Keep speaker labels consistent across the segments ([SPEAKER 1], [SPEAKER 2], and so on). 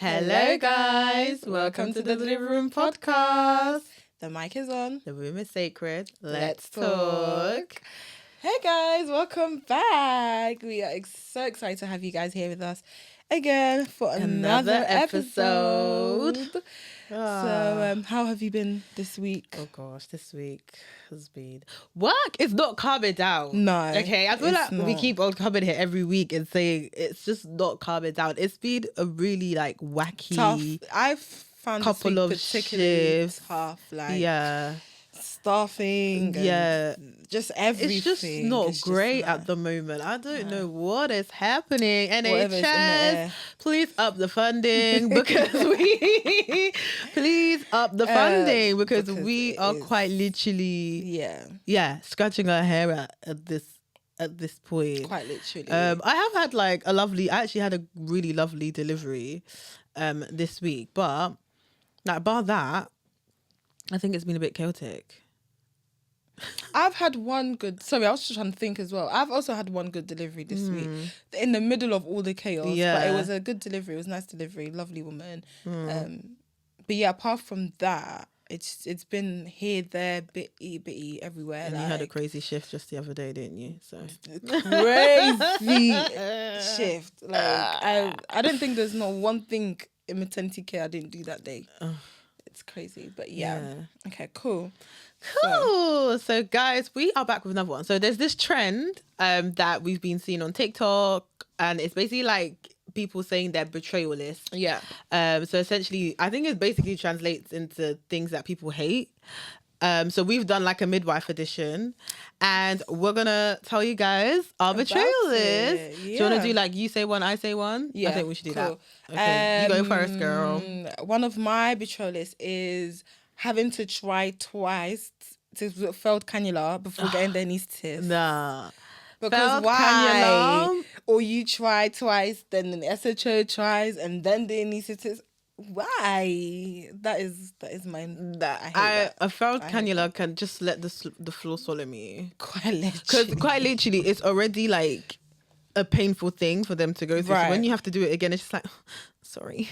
[SPEAKER 1] Hello guys, welcome to the Living Room Podcast.
[SPEAKER 2] The mic is on.
[SPEAKER 1] The room is sacred. Let's talk.
[SPEAKER 2] Hey guys, welcome back. We are so excited to have you guys here with us again for another episode. So, how have you been this week?
[SPEAKER 1] Oh gosh, this week has been work. It's not calming down.
[SPEAKER 2] No.
[SPEAKER 1] Okay, I feel like we
[SPEAKER 2] not.
[SPEAKER 1] keep on coming here every week and saying it's just not calming down. It's been a really wacky
[SPEAKER 2] Tough. I've found
[SPEAKER 1] couple
[SPEAKER 2] this
[SPEAKER 1] of
[SPEAKER 2] week particularly
[SPEAKER 1] shifts.
[SPEAKER 2] tough. Staffing. And just everything.
[SPEAKER 1] It's just not
[SPEAKER 2] It's just
[SPEAKER 1] great
[SPEAKER 2] not.
[SPEAKER 1] at the moment. I don't know what is happening.
[SPEAKER 2] Whatever's in the
[SPEAKER 1] NHS,
[SPEAKER 2] air.
[SPEAKER 1] please up the funding because please up the funding because we are quite literally scratching our hair at this point.
[SPEAKER 2] Quite literally.
[SPEAKER 1] I have had I actually had a really lovely delivery this week, but bar that, I think it's been a bit chaotic.
[SPEAKER 2] I've had one good... Sorry, I was just trying to think as well. I've also had one good delivery this week. In the middle of all the chaos.
[SPEAKER 1] Yeah.
[SPEAKER 2] But it was a good delivery. It was a nice delivery. Lovely woman. But yeah, apart from that, it's been here, there, bitty, everywhere.
[SPEAKER 1] And you had a crazy shift just the other day, didn't you? So
[SPEAKER 2] crazy shift. I don't think there's not one thing in maternity care I didn't do that day. It's crazy. But yeah. Okay, cool.
[SPEAKER 1] So guys, we are back with another one. So there's this trend that we've been seeing on TikTok, and it's basically people saying they're betrayalists.
[SPEAKER 2] Yeah.
[SPEAKER 1] So essentially, I think it basically translates into things that people hate. So we've done a midwife edition, and we're gonna tell you guys our betrayalists.
[SPEAKER 2] Yeah.
[SPEAKER 1] Do you want to do you say one, I say one?
[SPEAKER 2] Yeah,
[SPEAKER 1] I think we should do
[SPEAKER 2] cool.
[SPEAKER 1] that. Okay, you go first, girl.
[SPEAKER 2] One of my betrayalists is having to try twice to failed cannula before getting their anaesthetist.
[SPEAKER 1] Nah.
[SPEAKER 2] Because
[SPEAKER 1] Failed
[SPEAKER 2] why?
[SPEAKER 1] cannula?
[SPEAKER 2] Or you try twice, then the SHO tries, and then the anaesthetist. Why? That is mine. I hate that.
[SPEAKER 1] A failed cannula can just let the floor swallow me.
[SPEAKER 2] Quite literally.
[SPEAKER 1] Because quite literally, it's already a painful thing for them to go through.
[SPEAKER 2] Right.
[SPEAKER 1] So when you have to do it again, it's just sorry.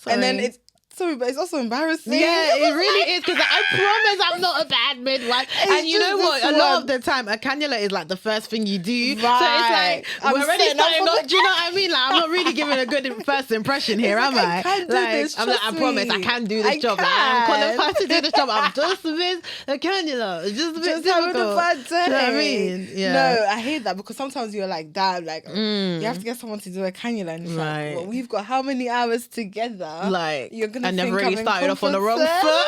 [SPEAKER 2] And then it's... Sorry, but it's also embarrassing.
[SPEAKER 1] Yeah, it really is, because I promise I'm not a bad midwife. And you know what? A lot of the time, a cannula is the first thing you do.
[SPEAKER 2] Right.
[SPEAKER 1] So it's we're already starting off. Do you know what I mean? I'm not really giving a good first impression here, am I?
[SPEAKER 2] I can do this,
[SPEAKER 1] I promise I can do this job. I'm qualified to do this job. I'm just a bit a cannula. It's just a bit
[SPEAKER 2] having a bad day.
[SPEAKER 1] Do you know what I mean? Yeah.
[SPEAKER 2] No, I hate that, because sometimes you're damn, you have to get someone to do a cannula, and it's well, we've got how many hours together? You're gonna.
[SPEAKER 1] And they've already started off on the wrong foot.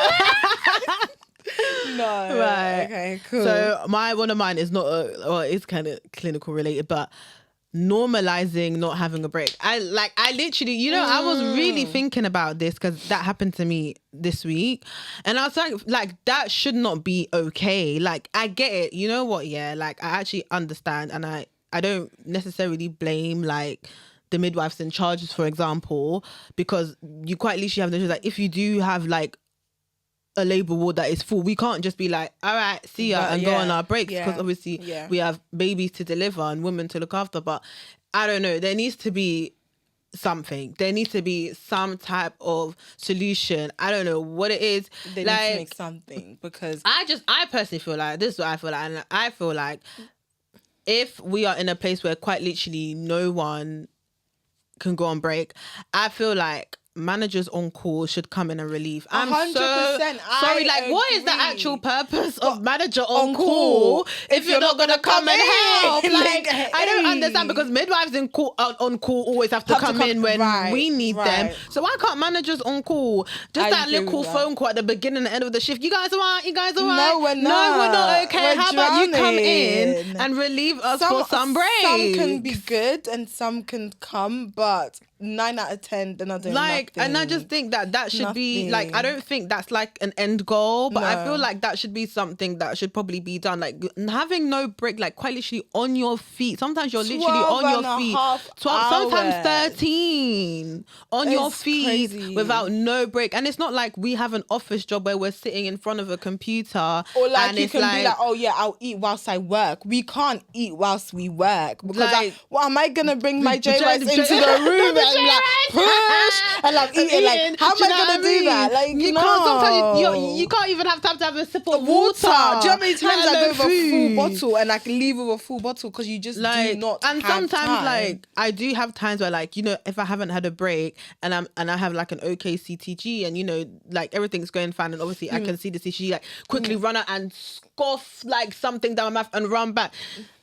[SPEAKER 2] No.
[SPEAKER 1] Right.
[SPEAKER 2] Okay, cool.
[SPEAKER 1] So one of mine is it's kind of clinical related, but normalizing not having a break. I literally, I was really thinking about this because that happened to me this week, and I was like that should not be okay. I get it. You know what? Yeah. I actually understand, and I don't necessarily blame the midwives in charges, for example, because you quite literally have the choice. If you do have a labour ward that is full, we can't just be all right, see ya, and go on our breaks, because obviously we have babies to deliver and women to look after. But I don't know, there needs to be something. There needs to be some type of solution. I don't know what it is.
[SPEAKER 2] They need to make something, because
[SPEAKER 1] I personally feel this is what I feel and I feel if we are in a place where quite literally no one can go on break, I feel managers on call should come in and relieve. I'm
[SPEAKER 2] 100%.
[SPEAKER 1] sorry. What is the actual purpose of manager on call if you're not gonna come and help? I don't understand, because midwives on call always have to come in when we need them. So why can't managers on call just that little phone call at the beginning and end of the shift? You guys alright?
[SPEAKER 2] No, we're not.
[SPEAKER 1] No, we're not okay. How about you come in
[SPEAKER 2] drowning.
[SPEAKER 1] and relieve us for some breaks?
[SPEAKER 2] Some can be good and some can come, but 9 out of 10 they're not doing nothing.
[SPEAKER 1] And I just think that should be I don't think that's an end goal, but I feel that should be something that should probably be done, having no break, quite literally on your feet. Sometimes you're literally on your feet 12, sometimes 13 on your feet without no break. And it's not we have an office job where we're sitting in front of a computer, or
[SPEAKER 2] and you can be oh yeah, I'll eat whilst I work. We can't eat whilst we work, because what am I gonna bring my J-Rice into the room I'm like, push, and I'm eating. Like, how am I gonna do that? Like,
[SPEAKER 1] you
[SPEAKER 2] no.
[SPEAKER 1] can't. Sometimes you can't even have time to have a sip of water.
[SPEAKER 2] Do you know how many times I go with a full
[SPEAKER 1] food?
[SPEAKER 2] bottle and I can leave with a full bottle because you just do not.
[SPEAKER 1] And
[SPEAKER 2] have
[SPEAKER 1] sometimes
[SPEAKER 2] time.
[SPEAKER 1] like I do have times where like, you know, if I haven't had a break and I have like an okay CTG and, you know, like everything's going fine and obviously I can see the CTG like quickly run out and scoff like something down my mouth and run back.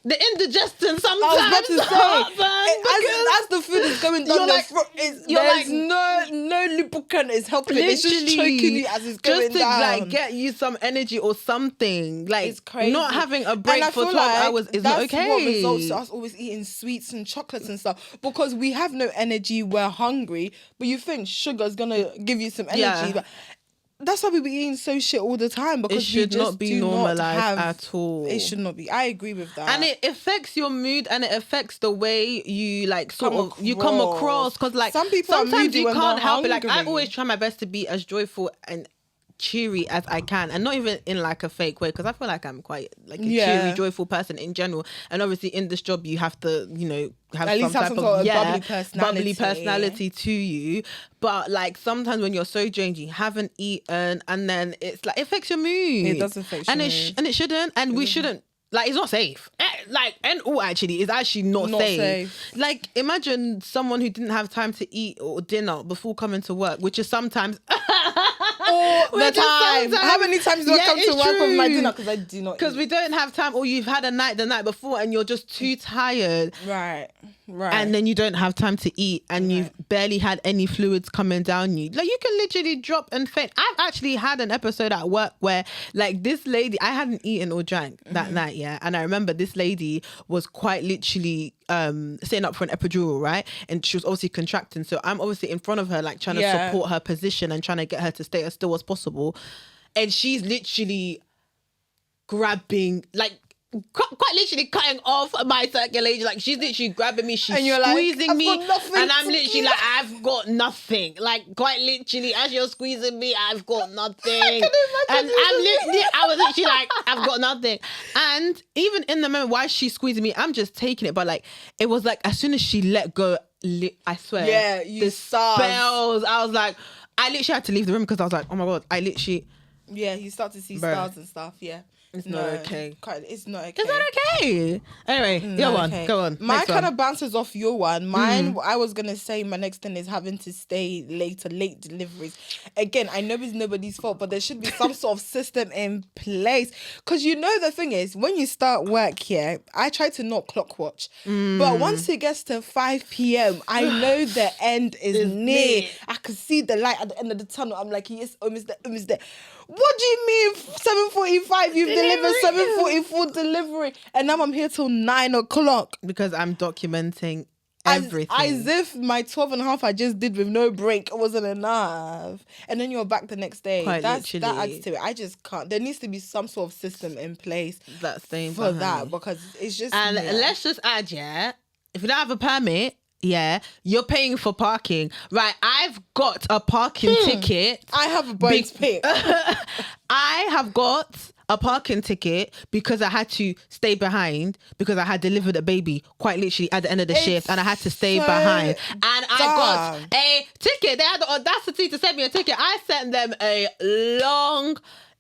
[SPEAKER 1] The indigestion sometimes
[SPEAKER 2] I was about to say, as the food is going down the throat, there's no lubricant is helping. It's just choking you as it's going down. Just to
[SPEAKER 1] like get you some energy or something. Like
[SPEAKER 2] it's crazy.
[SPEAKER 1] Not having a break for 12 hours is not okay.
[SPEAKER 2] That's what results to us always eating sweets and chocolates and stuff because we have no energy, we're hungry, but you think sugar's gonna give you some energy. But that's why we be eating so shit all the time because
[SPEAKER 1] it should not be normalized at all.
[SPEAKER 2] It should not be. I agree with that.
[SPEAKER 1] And it affects your mood and it affects the way you like you come across because like sometimes you can't help it. Like I always try my best to be as joyful and cheery as I can and not even in like a fake way because I feel like I'm quite like a cheery joyful person in general and obviously in this job you have to, you know, have
[SPEAKER 2] at
[SPEAKER 1] some
[SPEAKER 2] least
[SPEAKER 1] type
[SPEAKER 2] have
[SPEAKER 1] of
[SPEAKER 2] bubbly
[SPEAKER 1] personality to you, but like sometimes when you're so drained you haven't eaten and then it's like it affects your mood.
[SPEAKER 2] It does affect your mood.
[SPEAKER 1] And it shouldn't and we shouldn't. Like, it's not safe. Like, and actually, it's actually not safe. Like, imagine someone who didn't have time to eat or dinner before coming to work, which is sometimes...
[SPEAKER 2] all the time. How many times do I come to work with my dinner? Because I do not eat.
[SPEAKER 1] Because we don't have time, or you've had a night the night before and you're just too tired.
[SPEAKER 2] Right.
[SPEAKER 1] And then you don't have time to eat and you've barely had any fluids coming down you. Like, you can literally drop and faint. I've actually had an episode at work where, like, this lady, I hadn't eaten or drank that night, and I remember this lady was quite literally setting up for an epidural, right? And she was obviously contracting. So I'm obviously in front of her, like, trying to support her position and trying to get her to stay as still as possible. And she's literally grabbing, like, quite literally cutting off my circulation. Like, she's literally grabbing me, she's squeezing
[SPEAKER 2] like,
[SPEAKER 1] me, and I'm literally like, I've got nothing. Like, quite literally, as you're squeezing me, I've got nothing. And I was literally like, I've got nothing. And even in the moment while she's squeezing me, I'm just taking it. But like, it was like, as soon as she let go, I swear,
[SPEAKER 2] you
[SPEAKER 1] the spells. I was like, I literally had to leave the room because I was like, oh my God, I literally.
[SPEAKER 2] Yeah, you start to see stars and stuff,
[SPEAKER 1] It's not okay.
[SPEAKER 2] It's not okay.
[SPEAKER 1] It's not okay. Anyway, go on.
[SPEAKER 2] Mine kind of bounces off your one. Mine, I was going to say my next thing is having to stay late deliveries. Again, I know it's nobody's fault, but there should be some sort of system in place. Because you know the thing is, when you start work here, I try to not clock watch. But once it gets to 5 p.m., I know the end is near. I can see the light at the end of the tunnel. I'm like, yes, almost there. What do you mean 7:45? You've delivered 7:44 delivery, and now I'm here till 9 o'clock
[SPEAKER 1] because I'm documenting everything.
[SPEAKER 2] As if my 12 and a half I just did with no break wasn't enough, and then you're back the next day. That adds to it. I just can't. There needs to be some sort of system in place for that because it's just.
[SPEAKER 1] And let's just add, if you don't have a permit. You're paying for parking. Right, I've got a parking ticket.
[SPEAKER 2] I have a bird's pick.
[SPEAKER 1] I have got a parking ticket because I had to stay behind because I had delivered a baby quite literally at the end of the shift and I had to stay behind. And I got a ticket. They had the audacity to send me a ticket. I sent them a long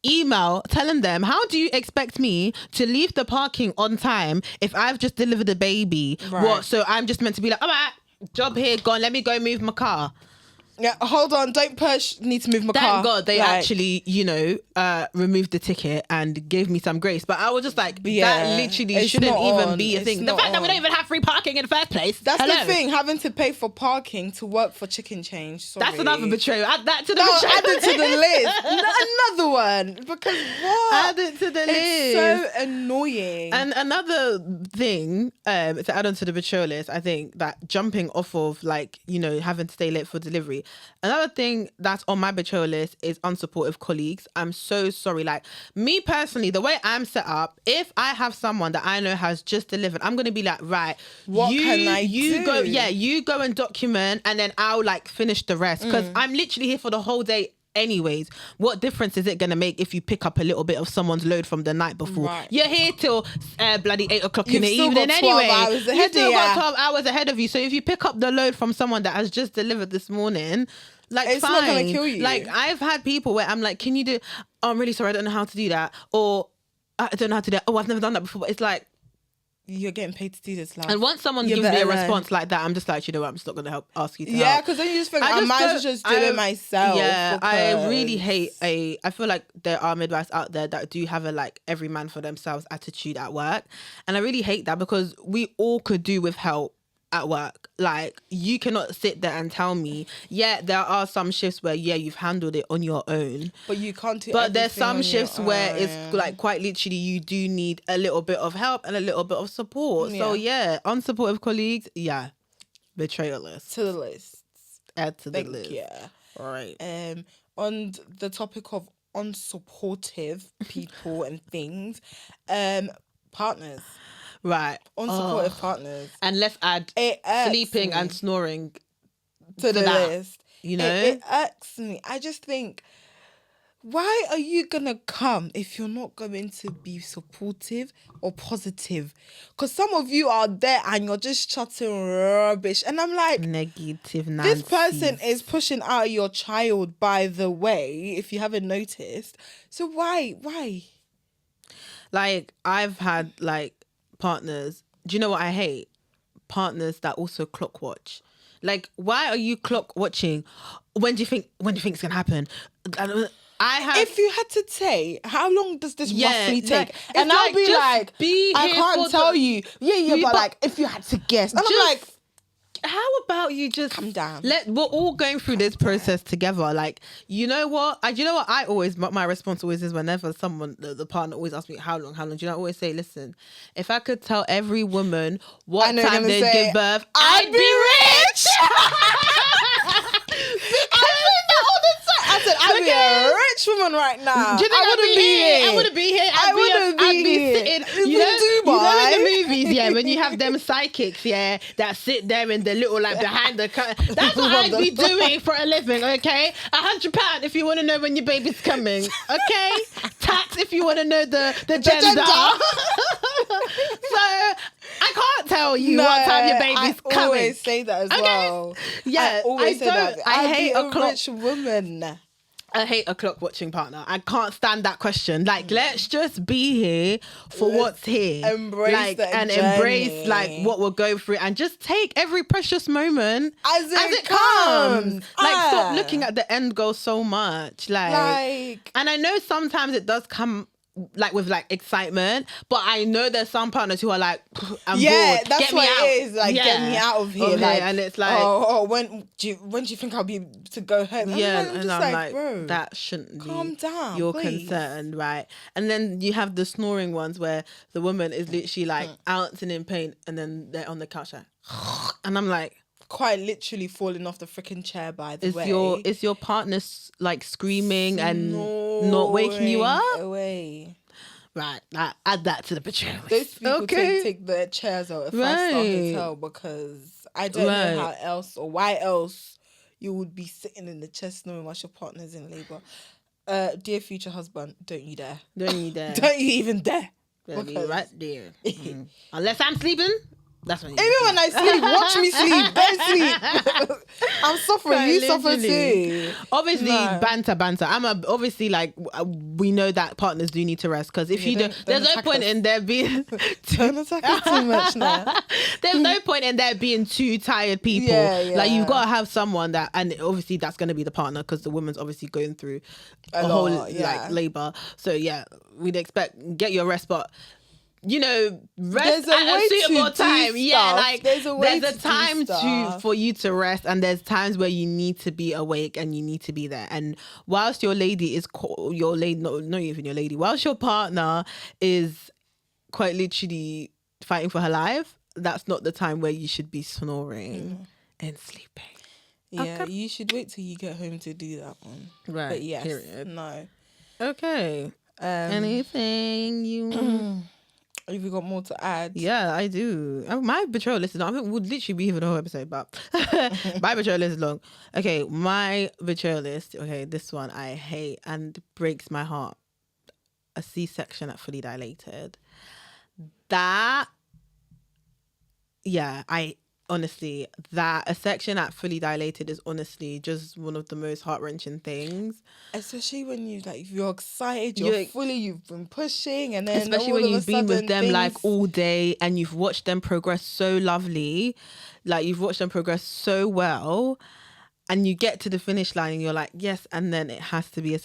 [SPEAKER 1] email telling them, how do you expect me to leave the parking on time if I've just delivered a baby? Right. What? So I'm just meant to be like, all right, job here, gone. Let me go move my car.
[SPEAKER 2] Yeah, hold on. Don't push. Need to move my car.
[SPEAKER 1] Thank God they actually, removed the ticket and gave me some grace. But I was just like, that literally shouldn't even be a thing. The fact that we don't even have free parking in the first place.
[SPEAKER 2] That's the thing. Having to pay for parking to work for chicken change. Sorry.
[SPEAKER 1] That's another betrayal. Add that to the betrayal.
[SPEAKER 2] Add it to the list. Another one. Because what?
[SPEAKER 1] Add it to the list.
[SPEAKER 2] It's so annoying.
[SPEAKER 1] And another thing to add on to the betrayal list, I think that jumping off of having to stay late for delivery. Another thing that's on my betrayal list is unsupportive colleagues. I'm so sorry. Like, me personally, the way I'm set up, if I have someone that I know has just delivered, I'm going to be like, right,
[SPEAKER 2] what can I do?
[SPEAKER 1] You go and document and then I'll finish the rest because I'm literally here for the whole day anyways. What difference is it going to make if you pick up a little bit of someone's load from the night before?
[SPEAKER 2] Right.
[SPEAKER 1] You're here till bloody 8 o'clock in
[SPEAKER 2] You've
[SPEAKER 1] the
[SPEAKER 2] still
[SPEAKER 1] evening
[SPEAKER 2] got 12
[SPEAKER 1] anyway.
[SPEAKER 2] hours ahead
[SPEAKER 1] You've still
[SPEAKER 2] of
[SPEAKER 1] got
[SPEAKER 2] you.
[SPEAKER 1] 12 hours ahead of you. So if you pick up the load from someone that has just delivered this morning, like,
[SPEAKER 2] It's
[SPEAKER 1] fine.
[SPEAKER 2] not gonna kill you.
[SPEAKER 1] Like, I've had people where I'm like, can you do, oh, I'm really sorry, I don't know how to do that. Or I don't know how to do that. Oh, I've never done that before. But it's like,
[SPEAKER 2] you're getting paid to do this, love.
[SPEAKER 1] and once someone
[SPEAKER 2] You
[SPEAKER 1] gives me a
[SPEAKER 2] better learn.
[SPEAKER 1] response like that, I'm just like, you know what, I'm just not going to ask you to
[SPEAKER 2] Yeah,
[SPEAKER 1] help.
[SPEAKER 2] because then you just think,
[SPEAKER 1] I
[SPEAKER 2] I
[SPEAKER 1] just
[SPEAKER 2] might as well
[SPEAKER 1] don't-
[SPEAKER 2] just do it myself.
[SPEAKER 1] Yeah, I really
[SPEAKER 2] because-
[SPEAKER 1] hate I feel like there are midwives out there that do have a like every man for themselves attitude at work. And I really hate that because we all could do with help at work. Like, you cannot sit there and tell me, yeah, there are some shifts where, yeah, you've handled it on your own.
[SPEAKER 2] But you can't do
[SPEAKER 1] But there's
[SPEAKER 2] everything
[SPEAKER 1] some
[SPEAKER 2] on your
[SPEAKER 1] shifts where it's
[SPEAKER 2] own.
[SPEAKER 1] like quite literally you do need a little bit of help and a little bit of support. So yeah, unsupportive colleagues, yeah, betrayalists.
[SPEAKER 2] To the list.
[SPEAKER 1] Add to the
[SPEAKER 2] Thank
[SPEAKER 1] list.
[SPEAKER 2] you.
[SPEAKER 1] Right.
[SPEAKER 2] On the topic of unsupportive people and things, partners.
[SPEAKER 1] Right.
[SPEAKER 2] Unsupportive partners.
[SPEAKER 1] And let's add
[SPEAKER 2] It irks
[SPEAKER 1] sleeping
[SPEAKER 2] me
[SPEAKER 1] and snoring.
[SPEAKER 2] to the
[SPEAKER 1] that,
[SPEAKER 2] list.
[SPEAKER 1] You know?
[SPEAKER 2] It irks me. I just think, why are you gonna come if you're not going to be supportive or positive? Because some of you are there and you're just chatting rubbish, and I'm like,
[SPEAKER 1] Negative Nancy.
[SPEAKER 2] this person is pushing out your child, by the way, if you haven't noticed. So why?
[SPEAKER 1] Like, I've had like partners. Do you know what I hate? Partners that also clock watch. Like, why are you clock watching? When do you think it's gonna happen? I have.
[SPEAKER 2] If you had to say, how long does this roughly take?
[SPEAKER 1] like,
[SPEAKER 2] And
[SPEAKER 1] it's
[SPEAKER 2] I'll
[SPEAKER 1] like,
[SPEAKER 2] be
[SPEAKER 1] just
[SPEAKER 2] like,
[SPEAKER 1] be
[SPEAKER 2] I
[SPEAKER 1] here
[SPEAKER 2] can't
[SPEAKER 1] for
[SPEAKER 2] tell
[SPEAKER 1] the-
[SPEAKER 2] you. Yeah, but like, if you had to guess. And I'm
[SPEAKER 1] Just-
[SPEAKER 2] like,
[SPEAKER 1] how about you just
[SPEAKER 2] calm down.
[SPEAKER 1] We're all going through this process together. Like, you know what? I always, my response always is, whenever someone, the partner always asks me how long, do you know? I always say, listen, if I could tell every woman what
[SPEAKER 2] I know you're
[SPEAKER 1] time
[SPEAKER 2] gonna
[SPEAKER 1] they
[SPEAKER 2] say,
[SPEAKER 1] give birth,
[SPEAKER 2] I'd be rich. I said, I'd be a rich woman right now.
[SPEAKER 1] Do you think
[SPEAKER 2] I wouldn't be here.
[SPEAKER 1] I wouldn't be here.
[SPEAKER 2] I wouldn't be
[SPEAKER 1] I'd be
[SPEAKER 2] here.
[SPEAKER 1] sitting.
[SPEAKER 2] It's
[SPEAKER 1] You know,
[SPEAKER 2] in
[SPEAKER 1] you know
[SPEAKER 2] Dubai.
[SPEAKER 1] in the movies, yeah, when you have them psychics, yeah, that sit there in the little like behind the curtain. That's what I'd be doing for a living. Okay, £100 if you want to know when your baby's coming. Okay, tax if you want to know the gender. So I can't tell you what time your baby's
[SPEAKER 2] I
[SPEAKER 1] coming.
[SPEAKER 2] always say that as well.
[SPEAKER 1] Yeah,
[SPEAKER 2] I always say that.
[SPEAKER 1] I
[SPEAKER 2] I'd
[SPEAKER 1] hate
[SPEAKER 2] be
[SPEAKER 1] a clock.
[SPEAKER 2] rich woman.
[SPEAKER 1] I hate a clock watching partner. I can't stand that question. Like, let's just be here for what's here.
[SPEAKER 2] Embrace the
[SPEAKER 1] and
[SPEAKER 2] journey.
[SPEAKER 1] embrace like what we're going through, and just take every precious moment
[SPEAKER 2] As it comes.
[SPEAKER 1] Like, stop looking at the end goal so much. Like, and I know sometimes it does come like with like excitement, but I know there's some partners who are like, I'm bored.
[SPEAKER 2] that's
[SPEAKER 1] Get me
[SPEAKER 2] what
[SPEAKER 1] out.
[SPEAKER 2] it is. Like, get me out of here. Like,
[SPEAKER 1] and it's like,
[SPEAKER 2] when do you think I'll be able to go home? I'm
[SPEAKER 1] and
[SPEAKER 2] just
[SPEAKER 1] I'm
[SPEAKER 2] like, bro,
[SPEAKER 1] that shouldn't
[SPEAKER 2] calm
[SPEAKER 1] be
[SPEAKER 2] down,
[SPEAKER 1] your
[SPEAKER 2] please.
[SPEAKER 1] concern, right? And then you have the snoring ones where the woman is literally like ouncing in pain, and then they're on the couch like, and I'm like,
[SPEAKER 2] quite literally falling off the freaking chair. By the way,
[SPEAKER 1] is your partner like screaming and not waking you up?
[SPEAKER 2] Away.
[SPEAKER 1] Right, add that to the betrayal.
[SPEAKER 2] Those people take their chairs out of a 5-star hotel, because I don't know how else or why else you would be sitting in the chair snoring whilst your partner's in labour. Dear future husband, don't you dare.
[SPEAKER 1] Don't you dare.
[SPEAKER 2] Don't you even dare.
[SPEAKER 1] Be right there. Unless I'm sleeping, that's when you
[SPEAKER 2] Even when I sleep, watch me sleep. Don't sleep. I'm suffering.
[SPEAKER 1] Quite
[SPEAKER 2] You suffer
[SPEAKER 1] literally.
[SPEAKER 2] too.
[SPEAKER 1] Obviously, banter. Obviously, like, we know that partners do need to rest, because if you don't, there's no point in there being
[SPEAKER 2] Don't attack us too much now.
[SPEAKER 1] there's no point in there being two tired people.
[SPEAKER 2] Yeah.
[SPEAKER 1] Like, you've got to have someone that, and obviously that's going to be the partner, because the woman's obviously going through a whole like labor. So yeah, we'd expect get your rest, but you know, rest at a suitable time. Yeah, like there's a time for you to rest, and there's times where you need to be awake and you need to be there. And whilst your lady is not even your lady, whilst your partner is quite literally fighting for her life, that's not the time where you should be snoring and sleeping.
[SPEAKER 2] Yeah, you should wait till you get home to do that one.
[SPEAKER 1] Right.
[SPEAKER 2] But yes,
[SPEAKER 1] period.
[SPEAKER 2] no.
[SPEAKER 1] Okay. Anything you
[SPEAKER 2] Have you got more to add?
[SPEAKER 1] Yeah, I do. My betrayal list is long. I think would literally be even a whole episode, but my betrayal list is long. Okay, my betrayal list. Okay, this one I hate and breaks my heart. A C-section at fully dilated. That, yeah, honestly, that a section at fully dilated is honestly just one of the most heart-wrenching things.
[SPEAKER 2] Especially when you're excited, you've been pushing, and then
[SPEAKER 1] especially when you've been with them like all day and you've watched them progress so lovely, like you've watched them progress so well, and you get to the finish line and you're like, yes, and then it has to be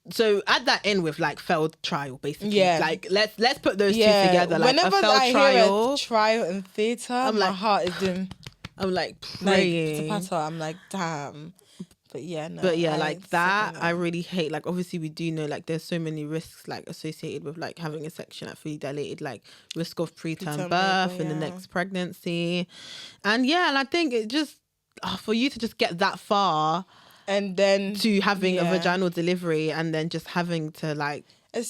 [SPEAKER 1] so add that in with like failed trial, basically. Yeah. Like let's put those two together. Like whenever I hear
[SPEAKER 2] a trial in theatre, my heart is doing.
[SPEAKER 1] I'm like praying.
[SPEAKER 2] I'm like, damn. But yeah, no.
[SPEAKER 1] But yeah, like that, I really hate. Like obviously we do know like there's so many risks like associated with like having a section at fully dilated, like risk of preterm birth in the next pregnancy, and and I think it just for you to just get that far. And then to having a vaginal delivery and then just having to like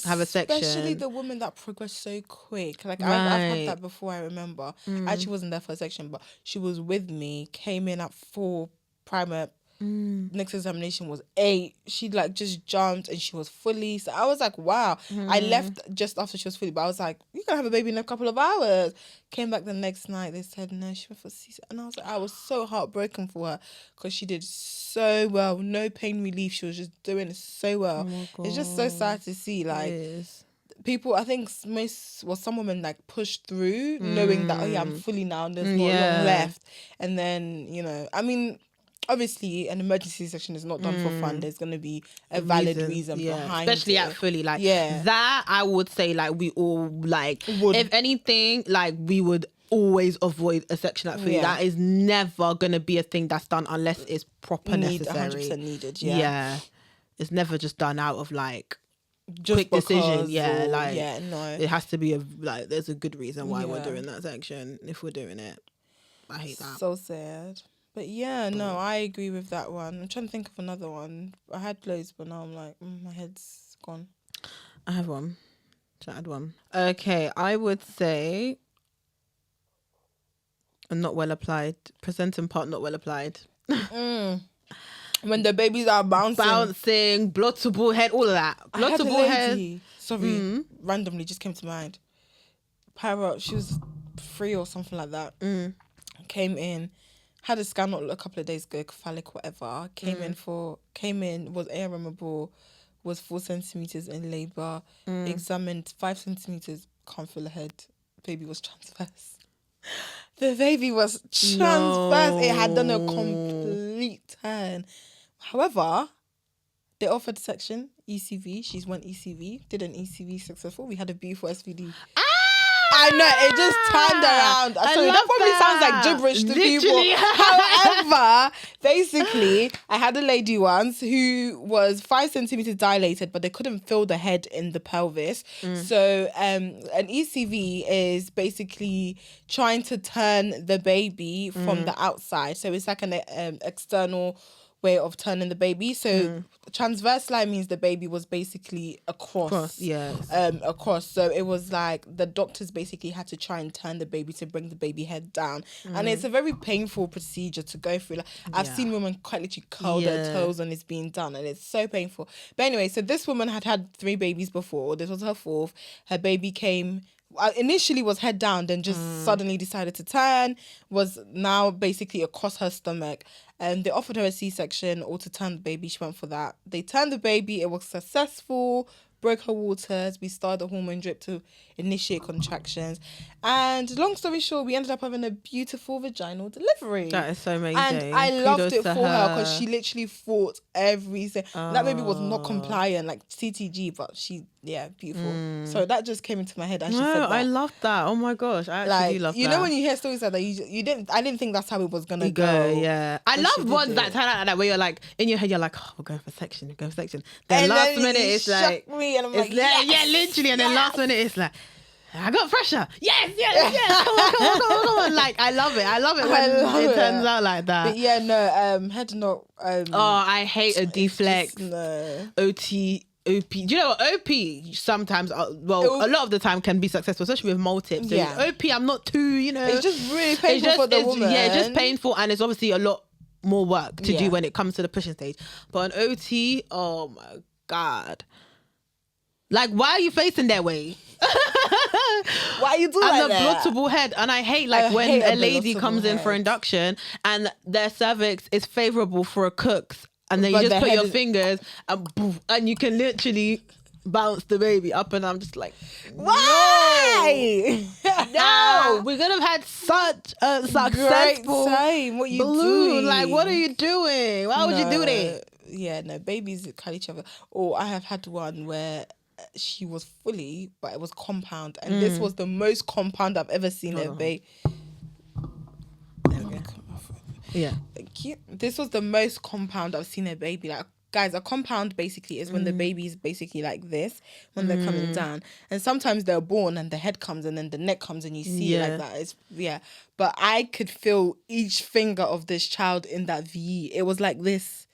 [SPEAKER 1] have a section.
[SPEAKER 2] Especially the woman that progressed so quick. Like I've had that before, I remember. I actually wasn't there for a section, but she was with me, came in at 4 primer. Next examination was 8. She like just jumped and she was fully. So I was like, wow. I left just after she was fully, but I was like, you can have a baby in a couple of hours. Came back the next night. They said no, she went for C-section. And I was like, I was so heartbroken for her because she did so well. No pain relief. She was just doing so well. Oh, it's just so sad to see. Like people, I think some women like push through knowing that I'm fully now and there's not long left. And then I mean. Obviously, an emergency section is not done for fun. There's going to be a valid reason behind
[SPEAKER 1] especially
[SPEAKER 2] it.
[SPEAKER 1] At fully. Like, that I would say, like, we all, like, if anything, like, we would always avoid a section at fully. That is never going to be a thing that's done unless it's proper necessary.
[SPEAKER 2] 100% needed,
[SPEAKER 1] yeah. It's never just done out of, like, just quick decision. No. It has to be, there's a good reason why we're doing that section if we're doing it. I hate that.
[SPEAKER 2] So sad. But no, I agree with that one. I'm trying to think of another one. I had loads, but now I'm like, my head's gone.
[SPEAKER 1] I have one. Should I add one? Okay, I would say not well applied. Presenting part not well applied.
[SPEAKER 2] When the babies are
[SPEAKER 1] bouncing, blood to ball head, all of that. Blood to ball head.
[SPEAKER 2] Sorry, randomly just came to mind. Pyro, she was 3 or something like that. Came in. Had a scan a couple of days ago, cephalic, whatever. Came in, was airable, was 4 centimeters in labour, examined 5 centimeters, can't feel a head. Baby was transverse. The baby was transverse. No. It had done a complete turn. However, they offered section, ECV. She's went ECV, did an ECV successful. We had a beautiful SVD. I know, it just turned around. So that probably sounds like gibberish to people. However, basically, I had a lady once who was 5 centimeters dilated, but they couldn't feel the head in the pelvis. So an ECV is basically trying to turn the baby from the outside. So it's like an external way of turning the baby. So transverse line means the baby was basically across. Across. So it was like the doctors basically had to try and turn the baby to bring the baby head down. And it's a very painful procedure to go through. Like, I've seen women quite literally curl their toes when it's being done, and it's so painful. But anyway, so this woman had 3 babies before. This was her 4th. Her baby came... initially was head down, then just suddenly decided to turn, was now basically across her stomach, and they offered her a C-section or to turn the baby. She went for that. They turned the baby, it was successful, broke her waters. We started the hormone drip to initiate contractions, and long story short, we ended up having a beautiful vaginal delivery.
[SPEAKER 1] That is so amazing.
[SPEAKER 2] And I loved it for her because she literally fought everything. That baby was not compliant, like CTG, but she beautiful. So that just came into my head as she said that.
[SPEAKER 1] I love that. Oh my gosh, I actually do love that.
[SPEAKER 2] You know when you hear stories like that, I didn't think that's how it was gonna go.
[SPEAKER 1] Yeah, I love ones that turn out like that, where you're like in your head, you're like, oh, we're going for section, Then last minute it's like,
[SPEAKER 2] me and I'm like,
[SPEAKER 1] literally, and then last minute it's like, I got pressure. Yes. Come on. Like, I love it when it turns out like that.
[SPEAKER 2] But head not.
[SPEAKER 1] I hate a deflex.
[SPEAKER 2] No.
[SPEAKER 1] OT OP. Do you know what? OP sometimes, a lot of the time can be successful, especially with multips. So OP, I'm not too,
[SPEAKER 2] It's just really painful for the woman.
[SPEAKER 1] Yeah, it's just painful, and it's obviously a lot more work to do when it comes to the pushing stage. But an OT, oh my God. Like, why are you facing their way?
[SPEAKER 2] Why you do like that?
[SPEAKER 1] And a bloatable head. And I hate when a lady comes in for induction and their cervix is favourable for a cook's, and then you just put your fingers and boof, and you can literally bounce the baby up, and I'm just like,
[SPEAKER 2] why?
[SPEAKER 1] No, we could have had such a successful
[SPEAKER 2] time. What you
[SPEAKER 1] balloon.
[SPEAKER 2] doing?
[SPEAKER 1] Like, what are you doing? Why would you do that?
[SPEAKER 2] Yeah, no, babies cut each other. Or I have had one where she was fully, but it was compound, and this was the most compound I've ever seen a baby.
[SPEAKER 1] Yeah,
[SPEAKER 2] thank you. This was the most compound I've seen a baby. Like, guys, a compound basically is when the baby's basically like this when they're coming down, and sometimes they're born and the head comes and then the neck comes and you see it like that. It's but I could feel each finger of this child in that VE. It was like this.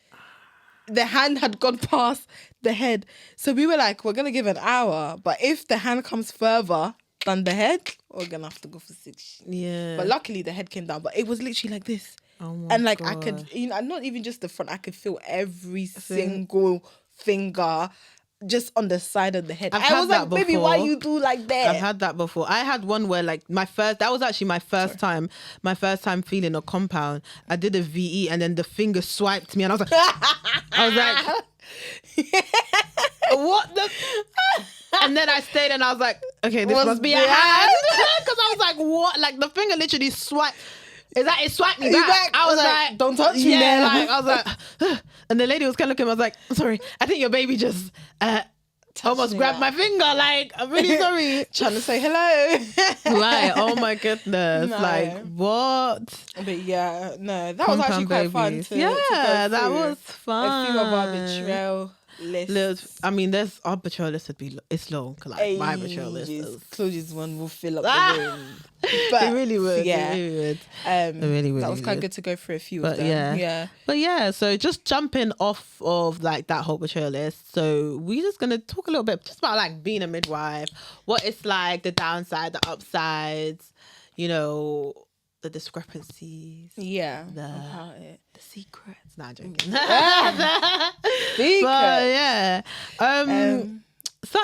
[SPEAKER 2] The hand had gone past the head, so we were like, we're gonna give an hour, but if the hand comes further than the head, we're gonna have to go for 6.
[SPEAKER 1] Yeah,
[SPEAKER 2] but luckily the head came down, but it was literally like this. And like God. I could, not even just the front, I could feel every single finger just on the side of the head. I was like, baby, why you do like that?
[SPEAKER 1] I've had that before. I had one where like that was actually my first time feeling a compound. I did a VE and then the finger swiped me and I was like, what the? And then I stayed and I was like, okay, this must be a hand. Because I was like, what? Like the finger literally swiped. It swiped me back. I was like,
[SPEAKER 2] don't touch me there.
[SPEAKER 1] Like, I was like, and the lady was kind of looking at me. I was like, sorry, I think your baby just almost grabbed my finger. Like, I'm really sorry.
[SPEAKER 2] Trying to say hello.
[SPEAKER 1] Right. Oh my goodness. No. Like, what?
[SPEAKER 2] But yeah, no, that was actually quite fun too.
[SPEAKER 1] Yeah, that was fun.
[SPEAKER 2] A few of our betrayal lists.
[SPEAKER 1] I mean, our betrayal list it's long. Like, my betrayal list is...
[SPEAKER 2] Claudia's one will fill up the room. But
[SPEAKER 1] it really would.
[SPEAKER 2] Yeah.
[SPEAKER 1] It really would.
[SPEAKER 2] That was quite good to go through a few of them.
[SPEAKER 1] Yeah. But yeah, so just jumping off of like that whole betrayal list. So we're just going to talk a little bit just about like being a midwife, what it's like, the downside, the upsides, the discrepancies.
[SPEAKER 2] Yeah.
[SPEAKER 1] The secrets. Nah, I'm joking.
[SPEAKER 2] Secrets.
[SPEAKER 1] But yeah.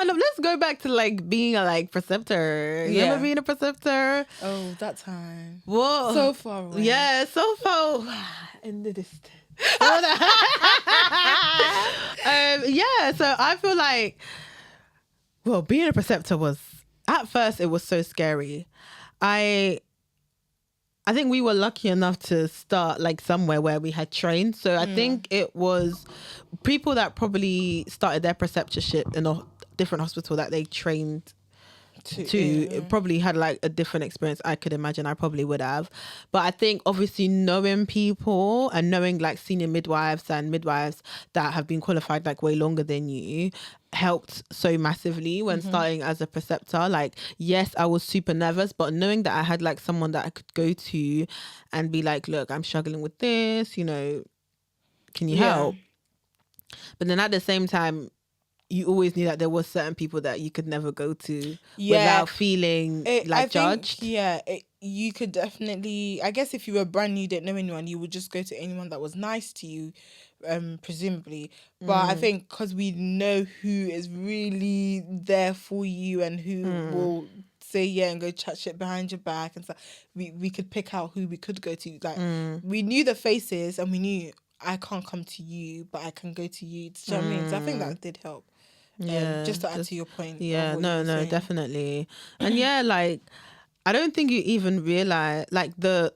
[SPEAKER 1] Let's go back to like being a like preceptor. You remember being a preceptor?
[SPEAKER 2] Oh, that time.
[SPEAKER 1] Whoa.
[SPEAKER 2] So far away.
[SPEAKER 1] Yeah, so far in the distance. So I feel like, being a preceptor was, at first it was so scary. I think we were lucky enough to start like somewhere where we had trained. So I think it was people that probably started their preceptorship in a different hospital that they trained to probably had like a different experience. I could imagine I probably would have. But I think obviously knowing people and knowing like senior midwives and midwives that have been qualified like way longer than you helped so massively when starting as a preceptor. Like, yes, I was super nervous, but knowing that I had like someone that I could go to and be like, look, I'm struggling with this, can you help? But then at the same time, you always knew that there was certain people that you could never go to without feeling judged.
[SPEAKER 2] You could definitely, I guess if you were brand new, didn't know anyone, you would just go to anyone that was nice to you, presumably. But I think because we know who is really there for you and who will say and go chat shit behind your back and stuff, we could pick out who we could go to. Like, we knew the faces and we knew I can't come to you, but I can go to you. Do you know what I mean? So I think that did help. Just to add to your point.
[SPEAKER 1] Yeah, no, definitely. And like, I don't think you even realize like the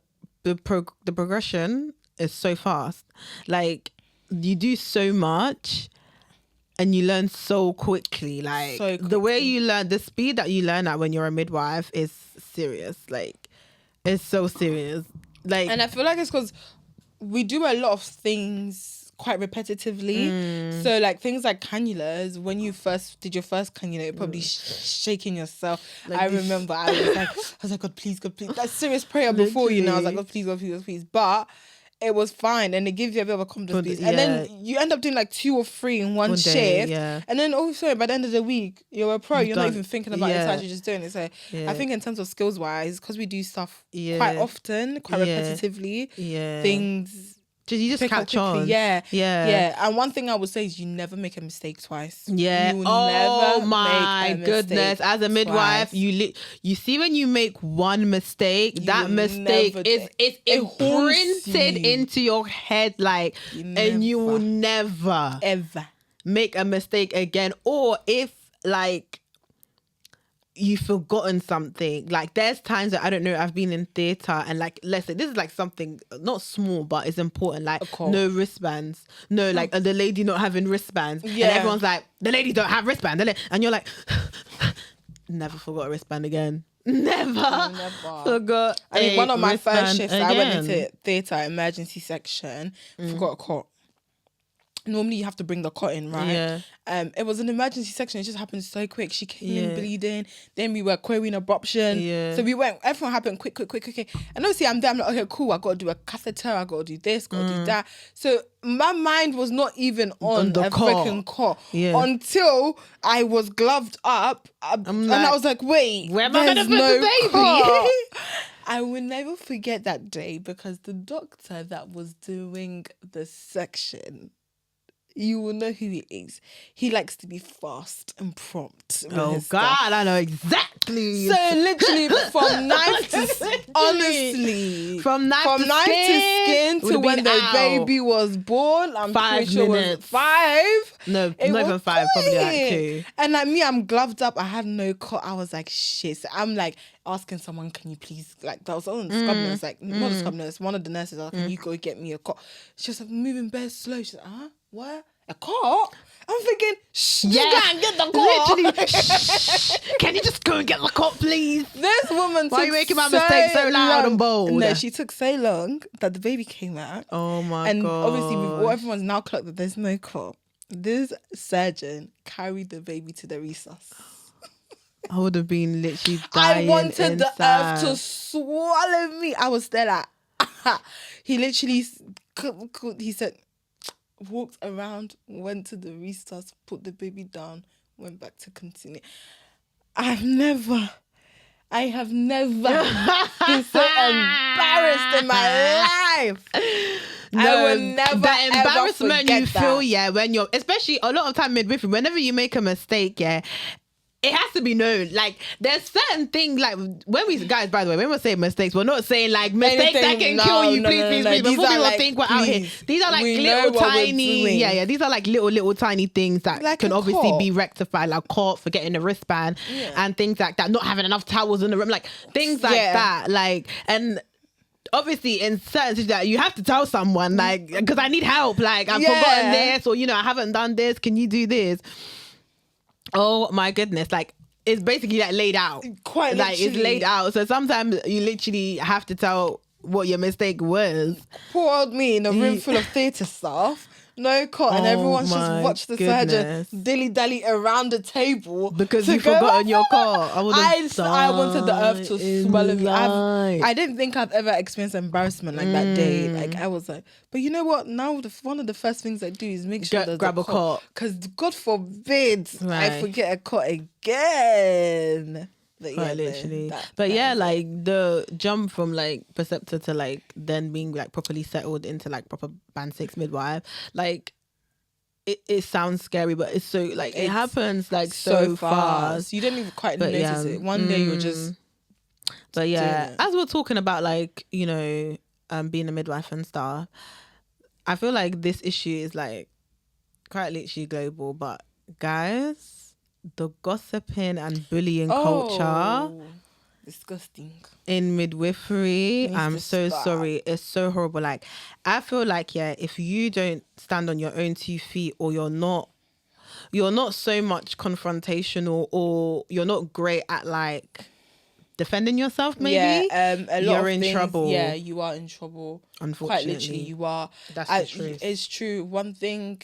[SPEAKER 1] progression is so fast. Like, you do so much and you learn so quickly. Like, the way you learn, the speed that you learn at when you're a midwife is serious. Like, it's so serious. Like,
[SPEAKER 2] and I feel like it's because we do a lot of things quite repetitively. So like things like cannulas, when you first did your first cannula, you're probably shaking yourself. Like I remember I was like, God, please, God, please. That's serious prayer before, I was like, God, please, God, please, God, please. But it was fine, and it gives you a bit of a confidence boost. And then you end up doing like 2 or 3 in one shift, and then also by the end of the week you're a pro. You're not even thinking about it, you're just doing it. So I think in terms of skills wise, because we do stuff quite often, quite repetitively, things
[SPEAKER 1] you just catch on.
[SPEAKER 2] Yeah. And one thing I would say is you never make a mistake twice.
[SPEAKER 1] Yeah.
[SPEAKER 2] You never
[SPEAKER 1] my
[SPEAKER 2] make a
[SPEAKER 1] goodness. As a midwife, you see when you make one mistake, that mistake is imprinted into your head, like, and you will never
[SPEAKER 2] ever
[SPEAKER 1] make a mistake again. Or if like you've forgotten something, like there's times that I don't know, I've been in theatre and like, let's say this is like something not small but it's important, like no wristbands, like the lady not having wristbands, and everyone's like, the lady don't have wristbands, and you're like, never forgot a wristband again. Never forgot.
[SPEAKER 2] I mean, one of my first shifts, I went into theatre emergency section, forgot a cot. Normally you have to bring the cot in, right? It was an emergency section. It just happened so quick. She came in bleeding. Then we were querying abruption. So we went, everything happened quick. And obviously I'm there, I'm like, okay, cool. I got to do a catheter. I got to do this, got to do that. So my mind was not even on the freaking cot until I was gloved up. And I was like, wait,
[SPEAKER 1] where am I going to put the baby?
[SPEAKER 2] Cot. I will never forget that day because the doctor that was doing the section, you will know who he is. He likes to be fast and prompt.
[SPEAKER 1] Oh God, I know exactly.
[SPEAKER 2] So literally from knife to honestly, from knife to skin to when the baby was born. I'm
[SPEAKER 1] 5
[SPEAKER 2] pretty sure it was 5.
[SPEAKER 1] No, not even 5. Probably like 2.
[SPEAKER 2] And like me, I'm gloved up. I had no cot. I was like, shit. So I'm like asking someone, can you please, like, that was on the scrub nurse, like not the scrub nurse, one of the nurses. Like, can you go get me a cot? She was like moving bare slow. She's like, what? A cot? I'm thinking, you go and get the cot.
[SPEAKER 1] Literally, can you just go and get the cot, please?
[SPEAKER 2] This woman
[SPEAKER 1] Why are you making my mistake so loud and bold?
[SPEAKER 2] No, she took so long that the baby came out.
[SPEAKER 1] Oh my God.
[SPEAKER 2] And obviously, everyone's now clocked that there's no cot. This surgeon carried the baby to the resource.
[SPEAKER 1] I would have been literally dying.
[SPEAKER 2] I wanted
[SPEAKER 1] inside.
[SPEAKER 2] the earth to swallow me. I was there like, he literally, he said, walked around, went to the restart, put the baby down, went back to continue. I have never been so embarrassed in my life. No, I will never
[SPEAKER 1] the embarrassment
[SPEAKER 2] ever forget
[SPEAKER 1] you feel, when you're, especially a lot of time midwifery, whenever you make a mistake, it has to be known. Like, there's certain things, like, when we say mistakes, we're not saying, like, mistakes that can kill you, please. Before people think we're out here. These are, like, little tiny, these are, like, little tiny things that like can obviously be rectified, like caught, forgetting the wristband, and things like that, not having enough towels in the room, like, things like that. Like, and obviously in certain situations that you have to tell someone, like, because I need help, like, I've forgotten this, or, I haven't done this, can you do this? Oh my goodness, like, it's basically like laid out.
[SPEAKER 2] Quite
[SPEAKER 1] like literally. It's laid out. So sometimes you literally have to tell what your mistake was.
[SPEAKER 2] Poor old me in a room full of theatre staff, no cot, and everyone's just watched the surgeon dilly-dally around the table.
[SPEAKER 1] Because you've forgotten your cot.
[SPEAKER 2] I wanted the earth to swallow me. I didn't think I've ever experienced embarrassment like that day. Like, I was like, but you know what? Now one of the first things I do is make sure there's
[SPEAKER 1] grab a cot.
[SPEAKER 2] Because God forbid I forget a cot again. But
[SPEAKER 1] literally. Like the jump from like preceptor to like then being like properly settled into like proper band 6 midwife, like it sounds scary, but it's so like it happens like so fast.
[SPEAKER 2] You don't even quite notice it. One day you're just.
[SPEAKER 1] But as we're talking about like being a midwife and stuff, I feel like this issue is like quite literally global. But guys, the gossiping and bullying culture,
[SPEAKER 2] disgusting
[SPEAKER 1] in midwifery. I'm so sorry. It's so horrible. Like, I feel like if you don't stand on your own 2 feet, or you're not so much confrontational, or you're not great at like defending yourself, maybe you're in trouble.
[SPEAKER 2] Yeah, you are in trouble.
[SPEAKER 1] Unfortunately,
[SPEAKER 2] quite literally, you are.
[SPEAKER 1] That's the truth.
[SPEAKER 2] It's true. One thing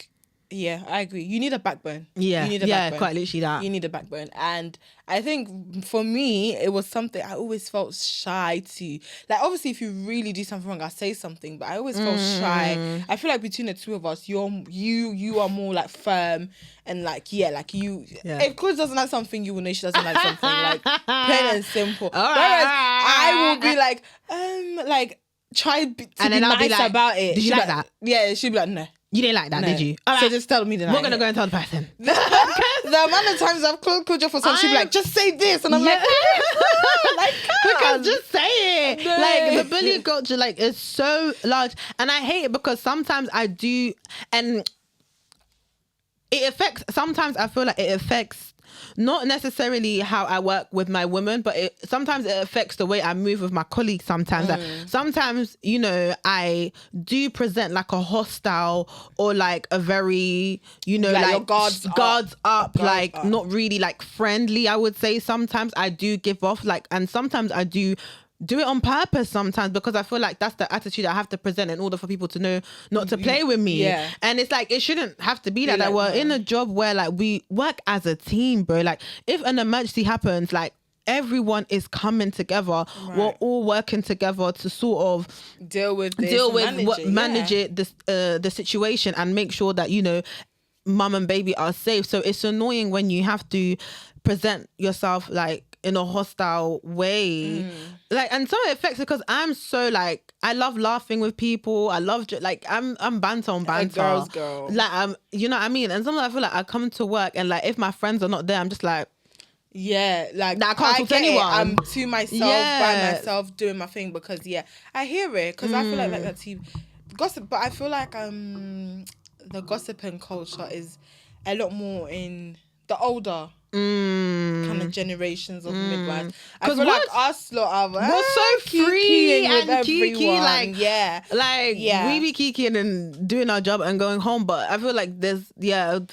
[SPEAKER 2] Yeah, I agree. You need a backbone.
[SPEAKER 1] Yeah,
[SPEAKER 2] you need a backbone.
[SPEAKER 1] Quite literally that.
[SPEAKER 2] You need a backbone. And I think for me, it was something I always felt shy to. Like, obviously, if you really do something wrong, I'll say something, but I always felt shy. I feel like between the two of us, you are more like firm and like, you.
[SPEAKER 1] Yeah.
[SPEAKER 2] If Claude doesn't like something, you will know she doesn't like something. Like, plain and simple.
[SPEAKER 1] All right.
[SPEAKER 2] Whereas I will be like, try to be nice
[SPEAKER 1] like,
[SPEAKER 2] about it.
[SPEAKER 1] Did you like that?
[SPEAKER 2] Yeah, she'll be like, no.
[SPEAKER 1] You didn't like that,
[SPEAKER 2] No.
[SPEAKER 1] did you?
[SPEAKER 2] So just tell me that.
[SPEAKER 1] We're going to go and tell the person.
[SPEAKER 2] The amount of times I've called you for something, she'll be like, just say this. And I'm like,
[SPEAKER 1] because just say it.
[SPEAKER 2] No.
[SPEAKER 1] Like, the bullying culture, like, is so large. And I hate it because sometimes I do, and sometimes I feel like it affects not necessarily how I work with my women, but sometimes it affects the way I move with my colleagues sometimes. Like, sometimes, I do present like a hostile or like a very, like
[SPEAKER 2] guards
[SPEAKER 1] up, not really like friendly, I would say. Sometimes I do give off and sometimes I do it on purpose sometimes, because I feel like that's the attitude I have to present in order for people to know not to play with me.
[SPEAKER 2] Yeah.
[SPEAKER 1] And it's like, it shouldn't have to be like that. We're in a job where like we work as a team, bro. Like, if an emergency happens, like, everyone is coming together. Right. We're all working together to sort of
[SPEAKER 2] deal with
[SPEAKER 1] manage it, the situation, and make sure that, mum and baby are safe. So it's annoying when you have to present yourself like in a hostile way. And some of it affects it because I'm so like, I love laughing with people. I love I'm banter on banter.
[SPEAKER 2] A girl's girl.
[SPEAKER 1] Like, you know what I mean? And sometimes I feel like I come to work and like, if my friends are not there, I'm just like,
[SPEAKER 2] yeah, like
[SPEAKER 1] I can't talk to anyone.
[SPEAKER 2] I'm to myself, by myself, doing my thing, because I hear it, because I feel like that too. Gossip, but I feel like the gossiping culture is a lot more in the older kind of generations of midwives. I feel like us lot are
[SPEAKER 1] we're so free and kiki,
[SPEAKER 2] we
[SPEAKER 1] be kikiing and doing our job and going home. But I feel like there's maybe I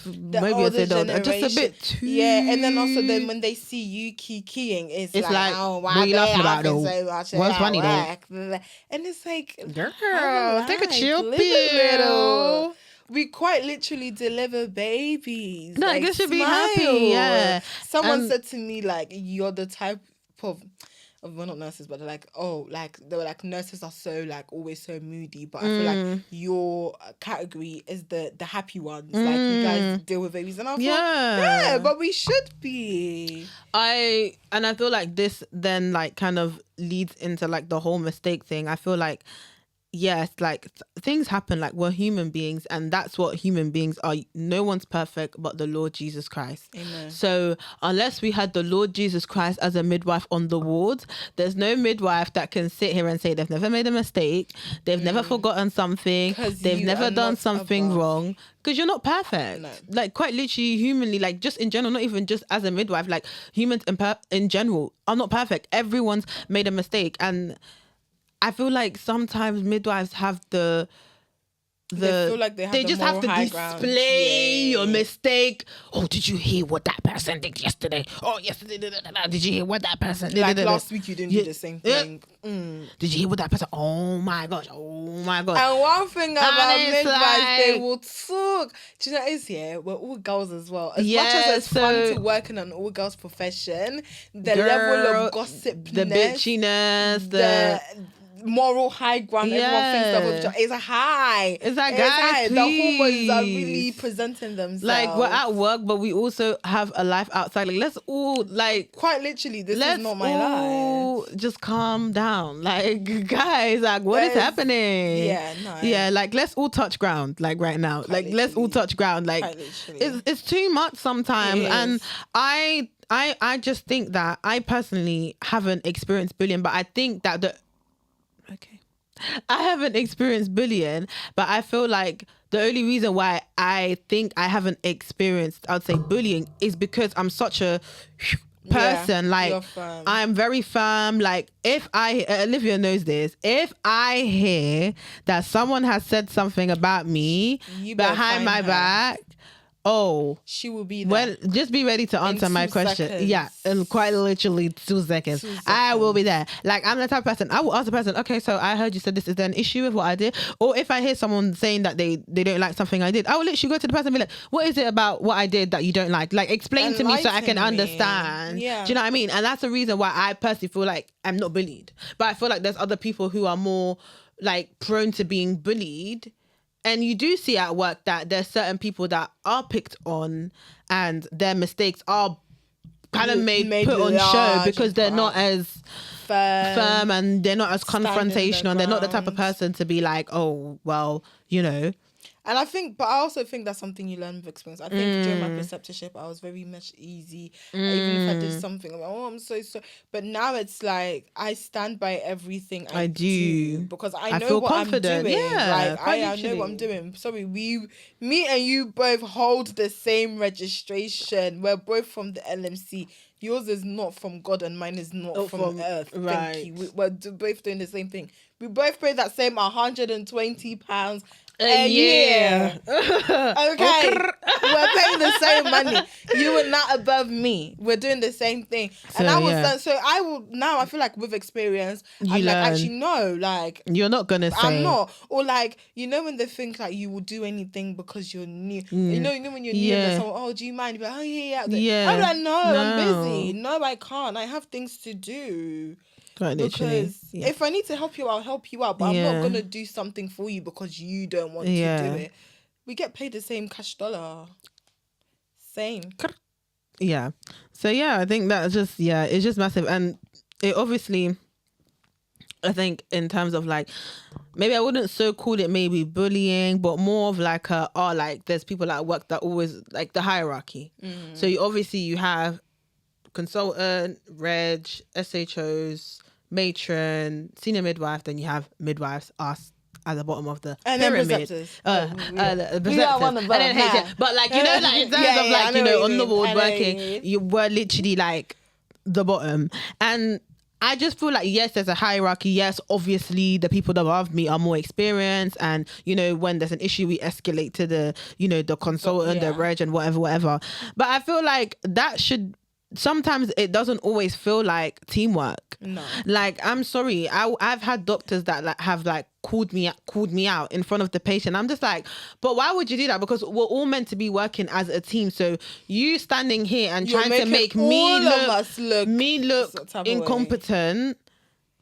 [SPEAKER 1] say just a bit too.
[SPEAKER 2] Yeah, and then also when they see you kikiing, it's like, oh, why
[SPEAKER 1] what are you laughing about though?
[SPEAKER 2] So much?
[SPEAKER 1] What's funny though?
[SPEAKER 2] And it's like,
[SPEAKER 1] girl, take a chill pill.
[SPEAKER 2] We quite literally deliver babies.
[SPEAKER 1] No, I guess you'd be happy. Yeah.
[SPEAKER 2] Someone said to me, like, you're the type of we're not nurses, but they're like, they were like, nurses are so like always so moody, but I feel like your category is the happy ones. Like, you guys deal with babies, and I thought, but we should be. I
[SPEAKER 1] feel like this then like kind of leads into like the whole mistake thing. I feel like, yes, like things happen, like we're human beings, and that's what human beings are. No one's perfect but the Lord Jesus Christ.
[SPEAKER 2] Amen.
[SPEAKER 1] So unless we had the Lord Jesus Christ as a midwife on the ward, there's no midwife that can sit here and say they've never made a mistake, they've never forgotten something, they've never done something wrong, because you're not perfect.
[SPEAKER 2] No.
[SPEAKER 1] Like, quite literally, humanly, like just in general, not even just as a midwife, like humans in general are not perfect. Everyone's made a mistake. And I feel like sometimes midwives have they feel like they just have to display your mistake. Oh, did you hear what that person did yesterday? Oh, yesterday, did you hear what that person did?
[SPEAKER 2] Like last week you didn't do the same thing.
[SPEAKER 1] Did you hear what that person? Oh my gosh.
[SPEAKER 2] And one thing about midwives, they will talk. Do you know what it is? We're all girls as well. As much as it's fun to work in an all girls profession, the level of gossipness,
[SPEAKER 1] the bitchiness,
[SPEAKER 2] the moral high ground, everyone thinks is high.
[SPEAKER 1] It's like, guys,
[SPEAKER 2] the hormones are really presenting themselves.
[SPEAKER 1] Like, we're at work, but we also have a life outside. Like, let's all
[SPEAKER 2] quite literally, this is not my life.
[SPEAKER 1] Just calm down. Like, guys, like, what is happening? Yeah, like, let's all touch ground. Like, right now, like, let's all touch ground. Like, it's too much sometimes. And I just think that I personally haven't experienced bullying, but I think that I haven't experienced bullying, but I feel like the only reason why I think I haven't experienced, I would say, bullying is because I'm such a person. Like, I'm very firm. Like, if Olivia knows this, if I hear that someone has said something about me behind my back, Oh,
[SPEAKER 2] she will be there.
[SPEAKER 1] Well, just be ready to answer my question.
[SPEAKER 2] Seconds.
[SPEAKER 1] Yeah, in quite literally 2 seconds. I will be there. Like, I'm the type of person, I will ask the person, okay, so I heard you said this. Is there an issue with what I did? Or if I hear someone saying that they don't like something I did, I will literally go to the person and be like, what is it about what I did that you don't like? Like, explain to me so I can understand.
[SPEAKER 2] Yeah.
[SPEAKER 1] Do you know what I mean? And that's the reason why I personally feel like I'm not bullied. But I feel like there's other people who are more like prone to being bullied. And you do see at work that there's certain people that are picked on and their mistakes are kind of made put on show because they're not as firm and they're not as confrontational and they're not the type of person to be like, oh, well, you know.
[SPEAKER 2] And I also think that's something you learn with experience. I think during my preceptorship, I was very much easy. Even if I did something, I'm like, oh, I'm so sorry. But now it's like, I stand by everything I do. Because I know what confident. I'm doing. Yeah, like, I know what I'm doing. Sorry, me and you both hold the same registration. We're both from the LMC. Yours is not from God and mine is not from earth.
[SPEAKER 1] Right.
[SPEAKER 2] Thank you. We're both doing the same thing. We both pay that same £120 a year. Okay. We're paying the same money. You are not above me. We're doing the same thing.
[SPEAKER 1] So,
[SPEAKER 2] and I feel like with experience, I'm like, actually, no, like,
[SPEAKER 1] you're not gonna say.
[SPEAKER 2] I'm not. Or like, you know, when they think like you will do anything because you're new. You know when you're new and someone, oh, do you mind? You're like, oh, yeah. I'm like, no, I'm busy. No, I can't. I have things to do. Because if I need to help you, I'll help you out. But I'm not going to do something for you because you don't want to do it. We get paid the same cash dollar. Same.
[SPEAKER 1] Yeah. So, I think that's just, it's just massive. And it obviously, I think in terms of like, maybe I wouldn't so call it maybe bullying, but more of like, like there's people at work that always, like the hierarchy. So you have consultant, reg, SHOs, matron, senior midwife, then you have midwives, us at the bottom of the pyramid.
[SPEAKER 2] Preceptors.
[SPEAKER 1] We are one of them. And then but like, you know, like in terms of like, you know, on the ward working, you were literally like the bottom. And I just feel like, yes, there's a hierarchy. Yes, obviously the people above me are more experienced. And, you know, when there's an issue, we escalate to the, you know, the consultant, the reg and whatever. But I feel like that should, sometimes it doesn't always feel like teamwork.
[SPEAKER 2] No.
[SPEAKER 1] Like, I'm sorry, I've had doctors that like have like called me out in front of the patient. I'm just like, but why would you do that? Because we're all meant to be working as a team. So you standing here and trying to make me look incompetent.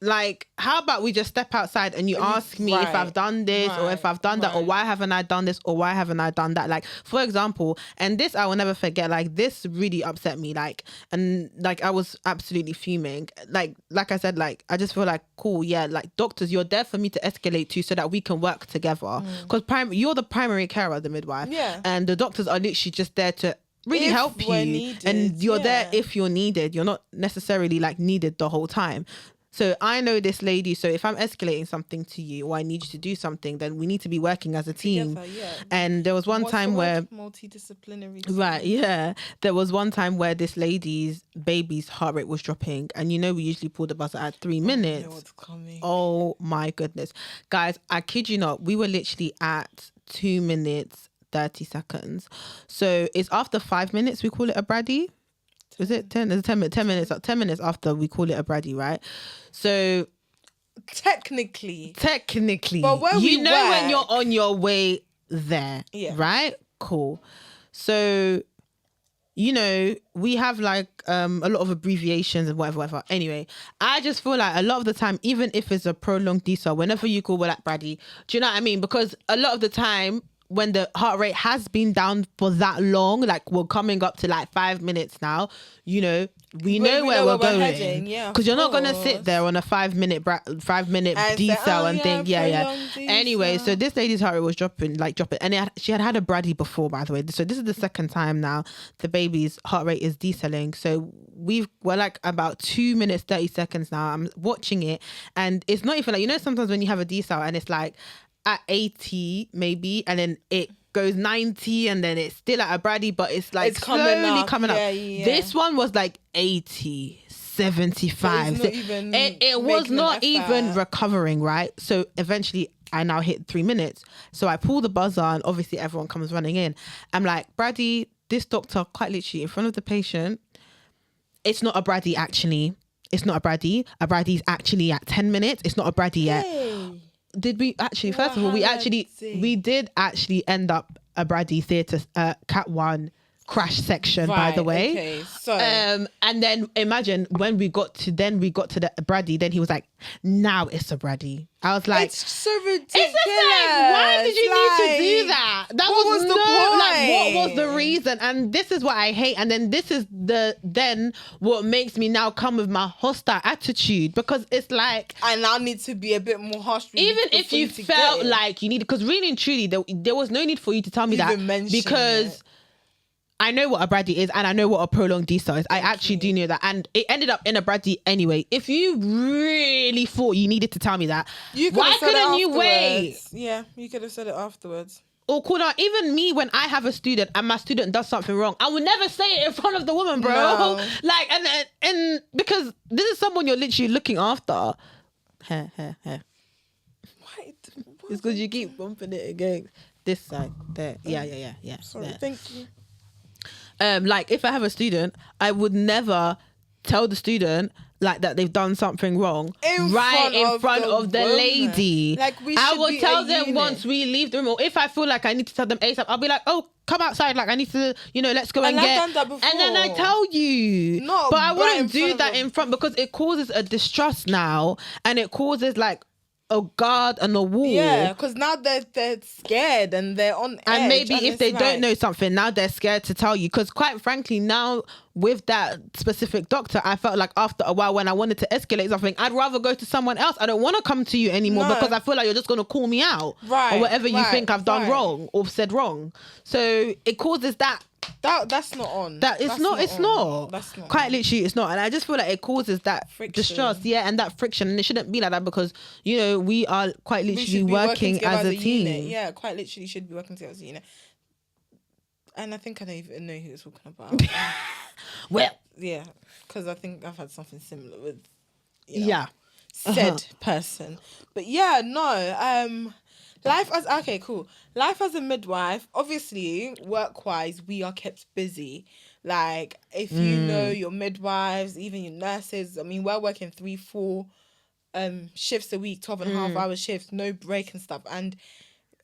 [SPEAKER 1] Like, how about we just step outside and you ask me if I've done this or if I've done that or why haven't I done this or why haven't I done that? Like, for example, and this I will never forget, like this really upset me, like, and like I was absolutely fuming. Like I said, like, I just feel like, cool, yeah, like doctors, you're there for me to escalate to so that we can work together. Because you're the primary carer, the midwife. Yeah. And the doctors are literally just there to really help you. Needed, and you're there if you're needed. You're not necessarily like needed the whole time. So I know this lady, so if I'm escalating something to you or I need you to do something, then we need to be working as a team. Together, And there was one time where...
[SPEAKER 2] multidisciplinary.
[SPEAKER 1] Right, yeah. There was one time where this lady's baby's heart rate was dropping. And you know, we usually pull the buzzer at 3 minutes.
[SPEAKER 2] I know what's coming.
[SPEAKER 1] Oh my goodness. Guys, I kid you not, we were literally at 2 minutes, 30 seconds. So it's after 5 minutes, we call it a Braddy. Is it 10? Is it 10 minutes? 10 minutes after we call it a Braddy, right? So
[SPEAKER 2] technically,
[SPEAKER 1] but when you're on your way there, right? Cool. So, you know, we have like a lot of abbreviations and whatever. Anyway, I just feel like a lot of the time, even if it's a prolonged decel, whenever you call like Braddy, do you know what I mean? Because a lot of the time, when the heart rate has been down for that long, like we're coming up to like 5 minutes now, you know, we know where we're going. Because you're not going to sit there on a 5 minute decel and think, Anyway, so this lady's heart rate was dropping. And she had a Braddy before, by the way. So this is the second time now the baby's heart rate is decelling. So we're like about 2 minutes, 30 seconds now. I'm watching it. And it's not even like, you know, sometimes when you have a decel and it's like, at 80 maybe, and then it goes 90 and then it's still at a Braddy, but it's like it's slowly coming up. This one was like 80, 75. It was not even recovering, right? So eventually I now hit 3 minutes. So I pull the buzzer and obviously everyone comes running in. I'm like, Braddy, this doctor quite literally in front of the patient. It's not a Braddy actually. It's not a Braddy. A Braddy's actually at 10 minutes. It's not a Braddy yet. Did we actually, first of all, we did actually end up a Braddy theatre, Cat 1 crash section, by the way.
[SPEAKER 2] Okay, so
[SPEAKER 1] and then imagine when we got to the Braddy, then he was like, now it's a Braddy. I was like,
[SPEAKER 2] it's so ridiculous.
[SPEAKER 1] It's just like, why did you need to do that? That
[SPEAKER 2] what was the point?
[SPEAKER 1] Like, what was the reason? And this is what I hate. And then this is what makes me now come with my hostile attitude, because it's like,
[SPEAKER 2] I now need to be a bit more harsh.
[SPEAKER 1] Even if you felt like you needed, because really and truly, there was no need for you to tell me that, because I know what a Braddy is and I know what a prolonged DSAR is. I actually do know that. And it ended up in a Braddy anyway. If you really thought you needed to tell me that, why couldn't you wait?
[SPEAKER 2] Yeah, you could have said it afterwards.
[SPEAKER 1] Or call out, even me, when I have a student and my student does something wrong, I will never say it in front of the woman, bro.
[SPEAKER 2] No.
[SPEAKER 1] Like, and because this is someone you're literally looking after.
[SPEAKER 2] Why?
[SPEAKER 1] It's because you keep bumping it against this side, there. Yeah.
[SPEAKER 2] Sorry,
[SPEAKER 1] there.
[SPEAKER 2] thank you.
[SPEAKER 1] Like if I have a student, I would never tell the student like that they've done something wrong in front of the lady.
[SPEAKER 2] Like
[SPEAKER 1] I will tell them once we leave the room, or if I feel like I need to tell them ASAP, I'll be like, oh, come outside, like I need to, let's go and
[SPEAKER 2] I've
[SPEAKER 1] get.
[SPEAKER 2] done that before.
[SPEAKER 1] And then I tell you.
[SPEAKER 2] No,
[SPEAKER 1] but I wouldn't do
[SPEAKER 2] in front
[SPEAKER 1] that in front, because it causes a distrust now, and it causes like a guard and a wall.
[SPEAKER 2] Yeah, because now they're scared and they're on edge.
[SPEAKER 1] And maybe if they don't know something, now they're scared to tell you. Because quite frankly, now with that specific doctor, I felt like after a while, when I wanted to escalate something, I'd rather go to someone else. I don't want to come to you anymore, because I feel like you're just going to call me out. Or whatever you think I've done wrong or said wrong. So it causes that.
[SPEAKER 2] That's not on.
[SPEAKER 1] It's not.
[SPEAKER 2] That's not
[SPEAKER 1] Quite literally, it's not. And I just feel like it causes that
[SPEAKER 2] friction.
[SPEAKER 1] Distrust, and that friction. And it shouldn't be like that, because we are quite literally working as a team.
[SPEAKER 2] Unit. Yeah, quite literally should be working together as a unit. And I think I don't even know who you're talking about.
[SPEAKER 1] Well,
[SPEAKER 2] yeah, because I think I've had something similar with said person. But yeah, no. Life as a midwife, obviously, work-wise, we are kept busy. Like, if you know your midwives, even your nurses, I mean, we're working 3-4 shifts a week, 12.5-hour shifts, no break and stuff. And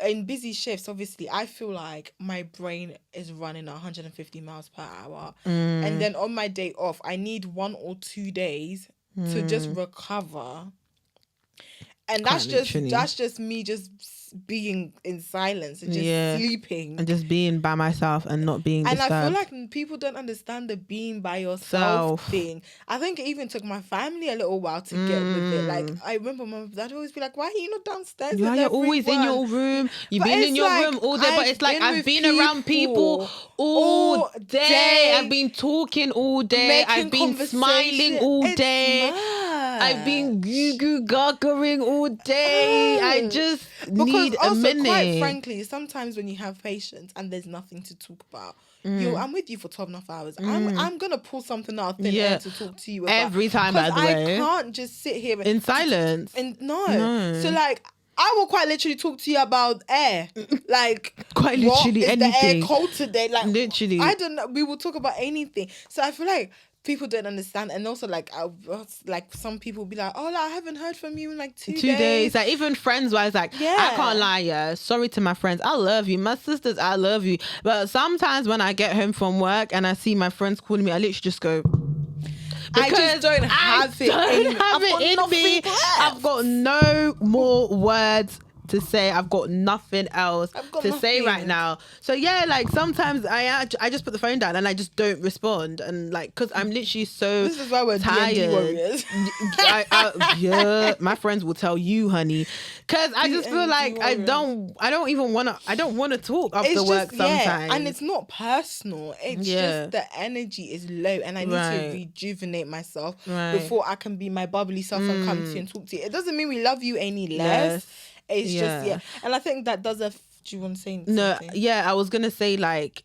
[SPEAKER 2] in busy shifts, obviously, I feel like my brain is running at 150 miles per hour. And then on my day off, I need 1 or 2 days to just recover. And that's just me just being in silence and just sleeping.
[SPEAKER 1] And just being by myself and not being disturbed.
[SPEAKER 2] I feel like people don't understand the being by yourself thing. I think it even took my family a little while to get with it. Like, I remember my dad always be like, why are you not downstairs?
[SPEAKER 1] Yeah, you're always in your room. You've been in your room all day. But it's like, I've been around people all day. I've been talking all day. I've been smiling all day. I've been goo gaggering all day. I just need a minute.
[SPEAKER 2] Quite frankly, sometimes when you have patients and there's nothing to talk about, I'm with you for 12.5 hours. I'm gonna pull something out thin air to talk to you about.
[SPEAKER 1] Every time, by the way.
[SPEAKER 2] I can't just sit here
[SPEAKER 1] in silence.
[SPEAKER 2] No. So like, I will quite literally talk to you about air. Like,
[SPEAKER 1] quite literally anything.
[SPEAKER 2] Is the air cold today? Like,
[SPEAKER 1] literally.
[SPEAKER 2] I don't know. We will talk about anything. So I feel like people don't understand. And also, like, some people be like, oh, like, I haven't heard from you in like 2 days.
[SPEAKER 1] Like, even friends-wise, like, I can't lie, sorry to my friends. I love you. My sisters, I love you. But sometimes when I get home from work and I see my friends calling me, I literally just go...
[SPEAKER 2] I just don't have it in me.
[SPEAKER 1] I've got no more words to say. I've got nothing else to say right now. So yeah, like sometimes I just put the phone down and I just don't respond, and like, because I'm literally so
[SPEAKER 2] this is why we're
[SPEAKER 1] tired.
[SPEAKER 2] D&D warriors.
[SPEAKER 1] Yeah, my friends will tell you, honey, because I just feel like I don't want to talk after work sometimes.
[SPEAKER 2] And it's not personal. It's just the energy is low, and I need to rejuvenate myself before I can be my bubbly self and come to you and talk to you. It doesn't mean we love you any less. It's just and I think that does do you want to say something?
[SPEAKER 1] No, I was gonna say like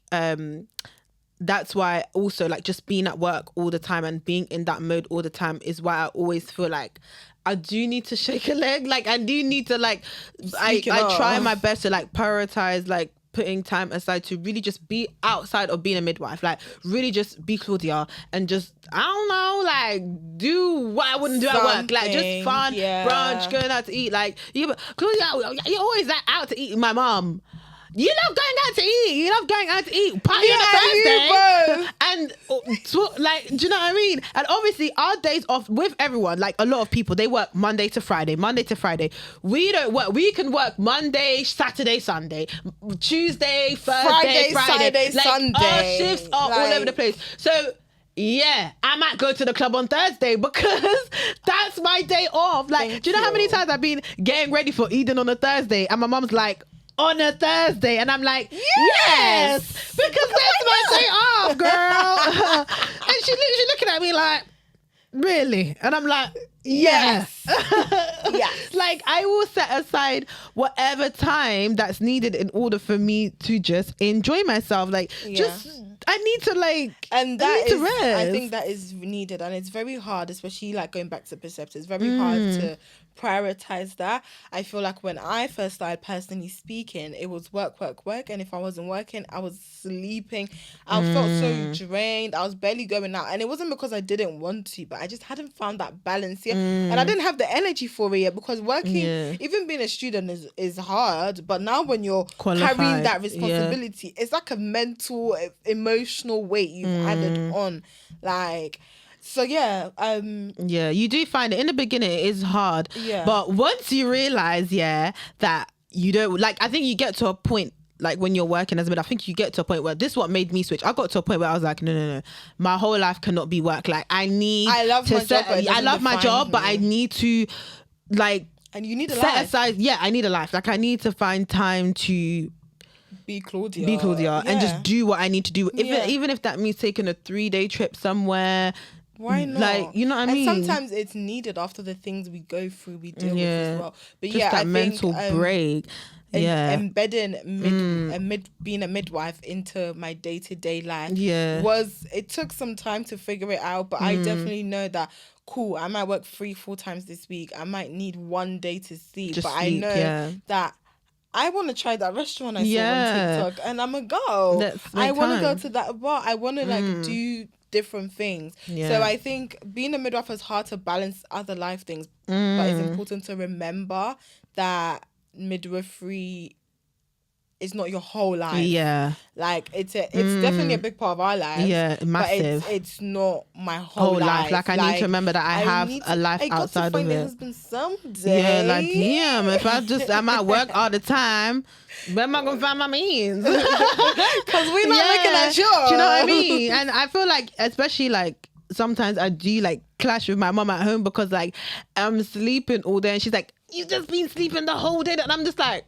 [SPEAKER 1] that's why also like just being at work all the time and being in that mode all the time is why I always feel like I do need to shake a leg. Like, I do need to, like, I
[SPEAKER 2] off.
[SPEAKER 1] try my best to, like, prioritize, like, putting time aside to really just be outside of being a midwife. Like, really just be Claudia and just, I don't know, like, do what I wouldn't do at work. Like, just fun, brunch, going out to eat. Like, Claudia, you're always out to eat with my mom. You love going out to eat. You love going out to eat. Party on a Thursday. And like, do you know what I mean? And obviously our days off with everyone, like a lot of people, they work Monday to Friday. We don't work. We can work Monday, Saturday, Sunday, Tuesday, Thursday, Friday.
[SPEAKER 2] Saturday,
[SPEAKER 1] like,
[SPEAKER 2] Sunday.
[SPEAKER 1] Our shifts are all over the place. So yeah, I might go to the club on Thursday because that's my day off. Like, do you know how many times I've been getting ready for Eden on a Thursday and my mom's like, on a Thursday, and I'm like, yes, because that's my day off, girl. And she literally looking at me like, really? And I'm like, yes.
[SPEAKER 2] Yes.
[SPEAKER 1] Like, I will set aside whatever time that's needed in order for me to just enjoy myself. Like, just, I need to, like,
[SPEAKER 2] and that
[SPEAKER 1] is, rest.
[SPEAKER 2] I think that is needed, and it's very hard, especially like going back to preceptor. It's very hard to prioritize that. I feel like when I first started, personally speaking, it was work, and if I wasn't working, I was sleeping. I felt so drained. I was barely going out, and it wasn't because I didn't want to, but I just hadn't found that balance yet, and I didn't have the energy for it yet, because working, even being a student is hard, but now when you're carrying that responsibility, it's like a mental, emotional weight you've added on, like. So
[SPEAKER 1] you do find it in the beginning it is hard, but once you realize that you don't, like, I think you get to a point, like when you're working as a midwife, I think you get to a point where this is what made me switch. I got to a point where I was like, no, my whole life cannot be work. Like, I love my job, but I need to, like,
[SPEAKER 2] and you need a
[SPEAKER 1] set
[SPEAKER 2] life.
[SPEAKER 1] aside. Yeah, I need a life. Like, I need to find time to
[SPEAKER 2] be Claudia
[SPEAKER 1] and just do what I need to do. Even if that means taking a 3-day trip somewhere.
[SPEAKER 2] Why not?
[SPEAKER 1] Like, you know what I mean?
[SPEAKER 2] And sometimes it's needed after the things we go through, we deal with as well. But
[SPEAKER 1] just that mental break.
[SPEAKER 2] Embedding being a midwife into my day-to-day life it took some time to figure it out, but I definitely know that I might work 3-4 times this week. I might need 1 day to sleep, I know that I want to try that restaurant I saw on TikTok, and I'm a go. I want to go to that bar. I want to like do different things. So I think being a midwife is hard to balance other life things, but it's important to remember that midwifery is not your whole life. Like it's definitely a big part of our lives.
[SPEAKER 1] Massive.
[SPEAKER 2] But it's not my whole life.
[SPEAKER 1] Like, I need to remember that I have a life outside of it. I got to find a husband someday. Yeah, like, damn, if I'm at work all the time, where am I gonna find my means?
[SPEAKER 2] Because we're not making that sure.
[SPEAKER 1] Do you know what I mean? And I feel like, especially like, sometimes I do like clash with my mom at home because like I'm sleeping all day and she's like, you've just been sleeping the whole day, and I'm just like,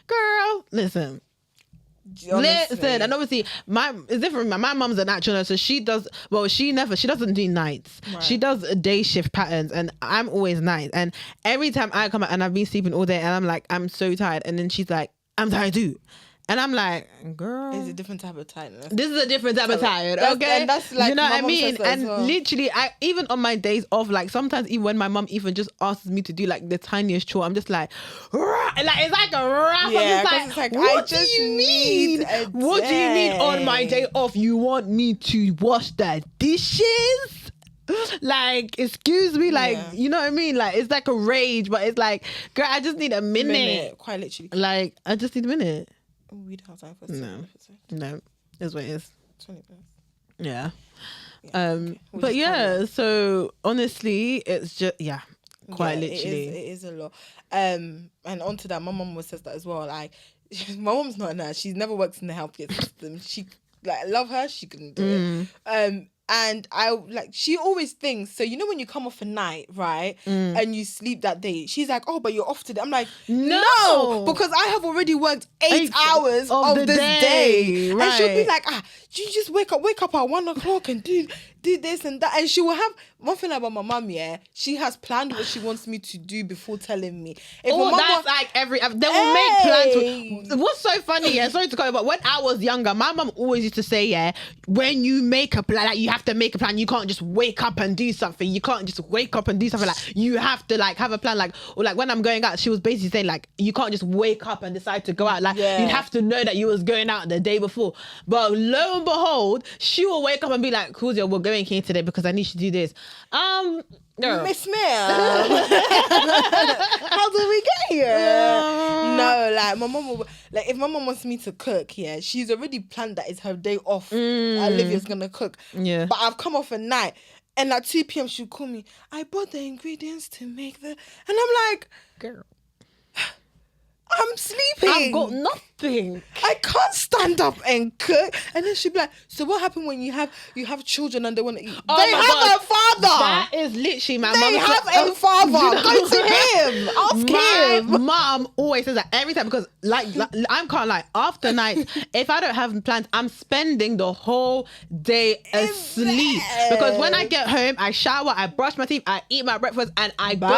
[SPEAKER 1] girl, listen. Listen, and obviously it's different. My mom's a natural nurse, so she doesn't do nights. She does day shift patterns, and I'm always night. And every time I come out and I've been sleeping all day and I'm like, I'm so tired, and then she's like, I'm tired too. And I'm like, girl,
[SPEAKER 2] it's a different type of tiredness.
[SPEAKER 1] This is a different type of tired, okay?
[SPEAKER 2] And that's like,
[SPEAKER 1] you know what I mean? And literally, I even on my days off, like sometimes even when my mom even just asks me to do like the tiniest chore, I'm just like it's like a rap.
[SPEAKER 2] Yeah,
[SPEAKER 1] I'm just like, what do you mean? What do you mean on my day off? You want me to wash the dishes? Like, excuse me, like, you know what I mean? Like, it's like a rage, but it's like, girl, I just need a minute.
[SPEAKER 2] Quite literally.
[SPEAKER 1] Like, I just need a minute.
[SPEAKER 2] We don't have time for
[SPEAKER 1] No, that's what it is.
[SPEAKER 2] 20 minutes.
[SPEAKER 1] Yeah. But so honestly, it's just quite literally.
[SPEAKER 2] It is a lot. And onto that, my mum always says that as well. Like, my mum's not a nurse. She's never worked in the healthcare system. She, like, I love her. She couldn't do it. And I like, she always thinks, so you know when you come off a night, right, and you sleep that day, she's like, oh, but you're off today. I'm like, no, because I have already worked 8 hours of this day. Right. And she'll be like, you just wake up at 1 o'clock and do this and that. And she will have one thing about my mum, she has planned what she wants me to do before telling me. If my mum
[SPEAKER 1] they will make plans. What's so funny, sorry to call you, but when I was younger, my mum always used to say, when you make a plan, like you have to make a plan. You can't just wake up and do something. You can't just wake up and do something. Like you have to like have a plan. Like, or like when I'm going out, she was basically saying like you can't just wake up and decide to go out. Like you'd have to know that you was going out the day before. But lo and behold, she will wake up and be like, Claudia, we're going here today because I need you to do this. Girl.
[SPEAKER 2] Miss Ma'am, how did we get here? No, like my mom will, like if my mom wants me to cook, she's already planned that it's her day off. Olivia's gonna cook. Yeah. But I've come off a night and at 2 p.m. she'll call me, I bought the ingredients to make the, and I'm like,
[SPEAKER 1] girl,
[SPEAKER 2] I'm sleeping.
[SPEAKER 1] I've got nothing.
[SPEAKER 2] I can't stand up and cook. And then she'd be like, so what happened when you have children and they want to eat?
[SPEAKER 1] Oh
[SPEAKER 2] they have a father.
[SPEAKER 1] That is literally my mom.
[SPEAKER 2] They have a father. Go to him. Ask him.
[SPEAKER 1] My mom always says that every time because like I'm can't lie. After night, if I don't have plans, I'm spending the whole day asleep. Because when I get home, I shower, I brush my teeth, I eat my breakfast, and I go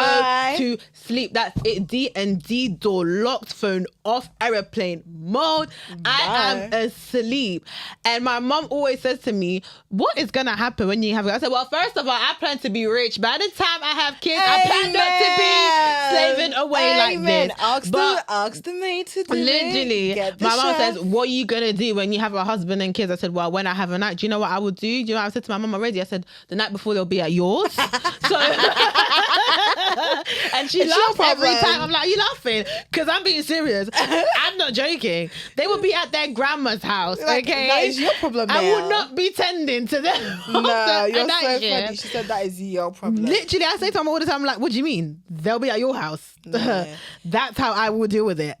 [SPEAKER 1] to sleep. That's it. D&D door locked, phone off, airplane mode. I am asleep. And my mom always says to me, what is gonna happen when you have I said, well, first of all, I plan to be rich. By the time I have kids, I plan not to be slaving away like this.
[SPEAKER 2] Ask the maid to do
[SPEAKER 1] literally,
[SPEAKER 2] it.
[SPEAKER 1] My mom says, what are you gonna do when you have a husband and kids? I said, well, when I have a night, do you know what I would do? Do you know what I said to my mom already? I said, the night before they'll be at yours. So and she laughs every time. I'm like, you laughing? Because I'm being serious. I'm not joking. They will be at their grandma's house, okay?
[SPEAKER 2] That is your problem now.
[SPEAKER 1] I will not be tending to them.
[SPEAKER 2] No, you're so funny. She said that is your problem.
[SPEAKER 1] Literally, I say to them all the time, like, what do you mean? They'll be at your house. No. That's how I will deal with it.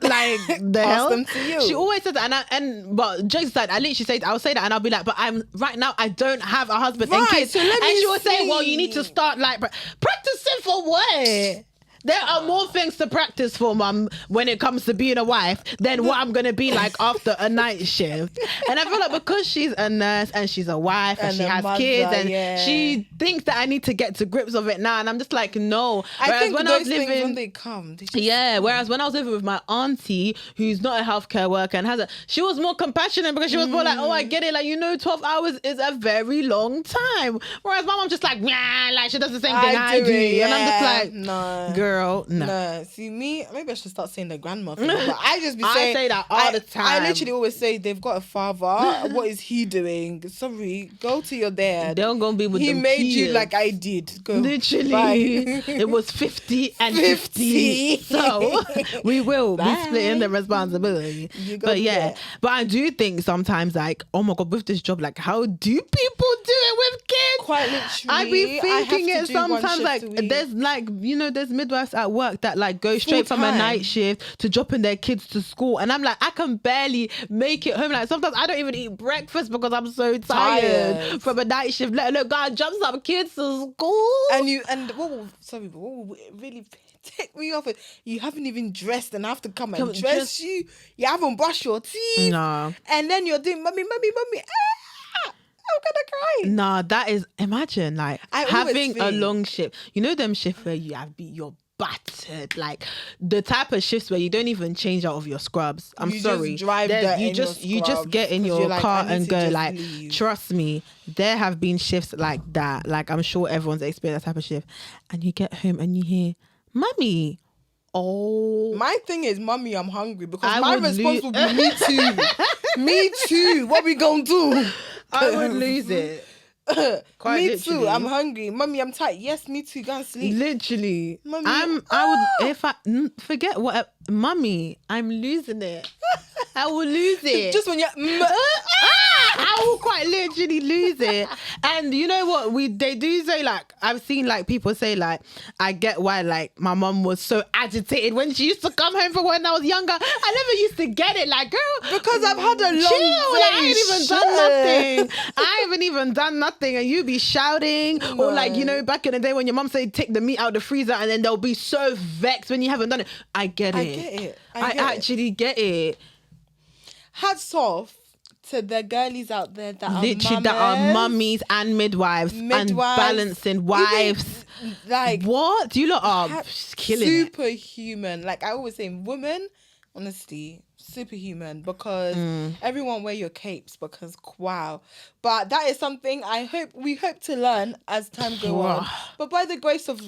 [SPEAKER 1] Like the hell?
[SPEAKER 2] Them to you.
[SPEAKER 1] She always says that, but jokes aside, I literally say I'll say that, and I'll be like, but I'm right now. I don't have a husband and kids,
[SPEAKER 2] so let me
[SPEAKER 1] and she will say, well, you need to start like practicing for what? There are more things to practice for, mum, when it comes to being a wife than what I'm going to be like after a night shift. And I feel like because she's a nurse and she's a wife and she has kids and she thinks that I need to get to grips with it now. And I'm just like, no.
[SPEAKER 2] I think when I was living, when they come.
[SPEAKER 1] Whereas when I was living with my auntie, who's not a healthcare worker and she was more compassionate because she was more like, oh, I get it. Like, 12 hours is a very long time. Whereas my mom's just like, yeah, like she does the same thing I do. And I'm just like,
[SPEAKER 2] no.
[SPEAKER 1] Girl. No.
[SPEAKER 2] See me, maybe I should start saying the grandma thing. But I just be saying,
[SPEAKER 1] I say that all the time.
[SPEAKER 2] I literally always say they've got a father. What is he doing? Sorry, go to your dad.
[SPEAKER 1] They're gonna be with
[SPEAKER 2] he
[SPEAKER 1] them
[SPEAKER 2] made
[SPEAKER 1] kids.
[SPEAKER 2] You like I did. Go.
[SPEAKER 1] Literally, it was 50 and 50. So we will be splitting the responsibility. But but I do think sometimes like, oh my god, with this job, like how do people do it with kids?
[SPEAKER 2] Quite literally,
[SPEAKER 1] I be thinking it sometimes like there's like there's midwives at work that like go straight from a night shift to dropping their kids to school, and I'm like, I can barely make it home. Like sometimes I don't even eat breakfast because I'm so tired from a night shift. Let alone God jump some kids to school.
[SPEAKER 2] And what will really take me off it, you haven't even dressed and I have to come and dress you. You haven't brushed your teeth. No. And then you're doing mommy. I'm gonna cry.
[SPEAKER 1] Nah, that is, imagine like having a long shift. You know them shifts where you're battered, like the type of shifts where you don't even change out of your scrubs. You just get in your car and go like, trust me, there have been shifts like that. Like I'm sure everyone's experienced that type of shift. And you get home and you hear, Mummy. Oh,
[SPEAKER 2] my thing is, Mummy, I'm hungry, because my response would be me too. Me too. What we gonna do?
[SPEAKER 1] I would lose it.
[SPEAKER 2] Me literally. Too. I'm hungry. Mummy, I'm tired. Yes, me too. Go and sleep.
[SPEAKER 1] Literally. Mummy, I would, if I forget what, Mummy, I'm losing it. I will lose it.
[SPEAKER 2] Just when you're
[SPEAKER 1] I will quite literally lose it. And you know what? They do say, like, I've seen like people say like, I get why like my mom was so agitated when she used to come home from when I was younger. I never used to get it, like, girl,
[SPEAKER 2] because I've had a long
[SPEAKER 1] chill.
[SPEAKER 2] day.
[SPEAKER 1] Like, I ain't even done nothing. I haven't even done nothing, and you be shouting. Or like, back in the day when your mom said take the meat out of the freezer, and then they'll be so vexed when you haven't done it. I get it.
[SPEAKER 2] I get it.
[SPEAKER 1] I actually get it.
[SPEAKER 2] Hats off to the girlies out there that
[SPEAKER 1] literally
[SPEAKER 2] are
[SPEAKER 1] that are mummies and midwives and balancing wives.
[SPEAKER 2] Even, like,
[SPEAKER 1] what? You lot are killing it.
[SPEAKER 2] Superhuman. Like I always say, women, honestly, superhuman, because everyone wear your capes, because wow. But that is something we hope to learn as time go on. But by the grace of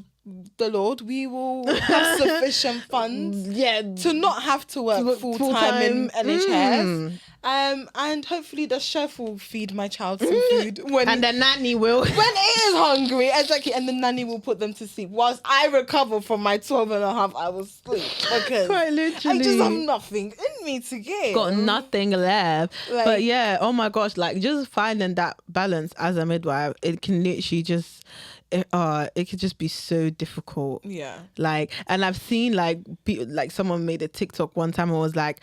[SPEAKER 2] the Lord, we will have sufficient funds to not have to work full time in NHS. And hopefully the chef will feed my child some food
[SPEAKER 1] and the nanny will
[SPEAKER 2] when it is hungry, exactly, and the nanny will put them to sleep whilst I recover from my 12.5 hours sleep, because
[SPEAKER 1] quite literally
[SPEAKER 2] I just have nothing in me to give.
[SPEAKER 1] Got nothing left. But yeah, oh my gosh, like just finding that balance as a midwife, it can literally just it could just be so difficult.
[SPEAKER 2] Yeah.
[SPEAKER 1] Like, and I've seen like someone made a TikTok one time and was like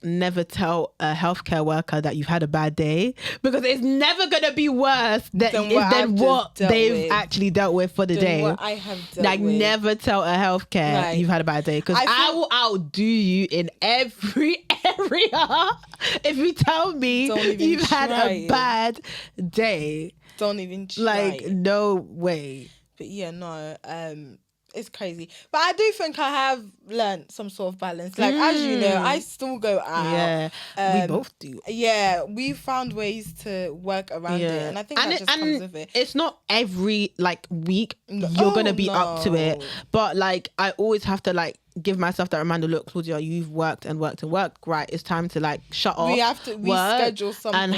[SPEAKER 1] never tell a healthcare worker that you've had a bad day, because it's never gonna be worse than what they've actually dealt with for the day.
[SPEAKER 2] What I have dealt with.
[SPEAKER 1] Never tell a healthcare you've had a bad day, because I will outdo you in every area if you tell me you've had a bad day.
[SPEAKER 2] Don't even try.
[SPEAKER 1] Like, no way.
[SPEAKER 2] But yeah, no, it's crazy. But I do think I have learned some sort of balance. Like, as you know, I still go out.
[SPEAKER 1] Yeah, we both do.
[SPEAKER 2] Yeah, we found ways to work around it. And I think that just comes with it.
[SPEAKER 1] It's not every, week you're going to be up to it. But, I always have to, give myself that reminder, look, Claudia, you've worked and worked and worked. Right, it's time to shut off. We have to schedule something and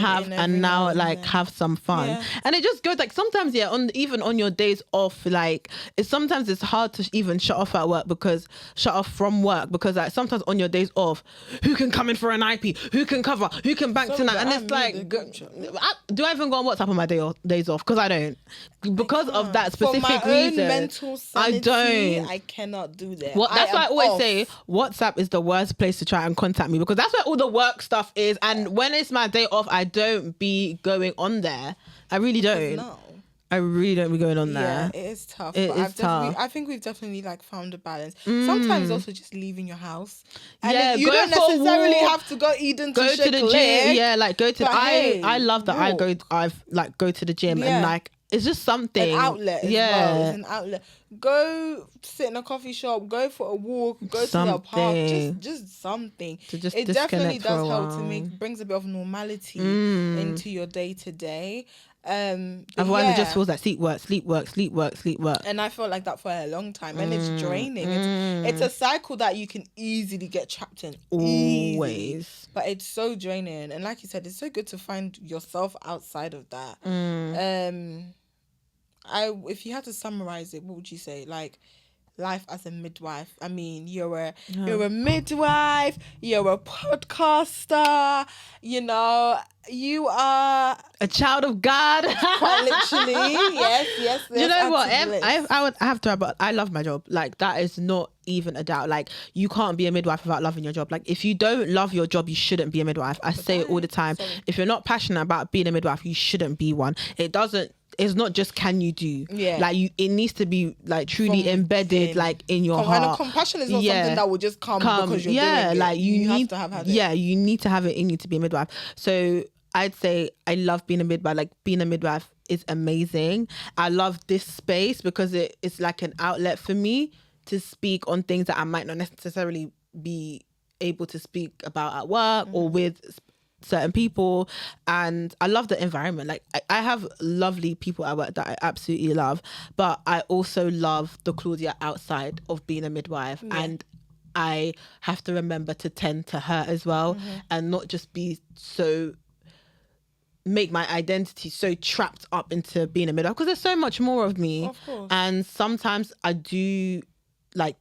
[SPEAKER 1] have some fun. Yeah. And it just goes sometimes, even on your days off, sometimes it's hard to even shut off from work, because sometimes on your days off, who can come in for an IP, who can cover, who can bank tonight, and it's do I even go on WhatsApp on my days off? Because I don't, because of that specific
[SPEAKER 2] for my
[SPEAKER 1] reason.
[SPEAKER 2] Own mental sanity,
[SPEAKER 1] I don't.
[SPEAKER 2] I cannot do that.
[SPEAKER 1] That's why I always say WhatsApp is the worst place to try and contact me, because that's where all the work stuff is. And when it's my day off, I don't be going on there. I really don't.
[SPEAKER 2] No.
[SPEAKER 1] I really don't be going on there.
[SPEAKER 2] Yeah, it is tough.
[SPEAKER 1] I
[SPEAKER 2] think we've definitely found a balance. Sometimes also just leaving your house. And
[SPEAKER 1] you
[SPEAKER 2] don't necessarily have to go Eden to
[SPEAKER 1] the gym. Yeah, go to. I love that.
[SPEAKER 2] Walk.
[SPEAKER 1] I go to the gym and it's just something.
[SPEAKER 2] An outlet as well. It's an outlet. Go sit in a coffee shop, go for a walk, go to the park, just something. It definitely does help brings a bit of normality into your day to day.
[SPEAKER 1] Otherwise it just feels like sleep work.
[SPEAKER 2] And I felt like that for a long time, and it's draining. It's a cycle that you can easily get trapped in.
[SPEAKER 1] Always.
[SPEAKER 2] But it's so draining, and like you said, it's so good to find yourself outside of that. If you had to summarize it, what would you say? Life as a midwife. I mean, you're a midwife, you're a podcaster, you are
[SPEAKER 1] a child of God.
[SPEAKER 2] Quite literally. Yes.
[SPEAKER 1] You know what? I have to, but I love my job. That is not even a doubt. You can't be a midwife without loving your job. If you don't love your job, you shouldn't be a midwife. I say it all the time. If you're not passionate about being a midwife, you shouldn't be one. It's not just can you do. Yeah. It needs to be truly embedded in your heart.
[SPEAKER 2] And compassion is not something that will just come because you're doing it. You have to have it.
[SPEAKER 1] Yeah, you need to have it in you to be a midwife. So I'd say I love being a midwife. Being a midwife is amazing. I love this space because it's an outlet for me to speak on things that I might not necessarily be able to speak about at work or with certain people. And I love the environment. I have lovely people at work that I absolutely love, but I also love the Claudia outside of being a midwife. And I have to remember to tend to her as well, and not just make my identity so trapped up into being a midwife, because there's so much more of me.
[SPEAKER 2] Of course.
[SPEAKER 1] And sometimes I do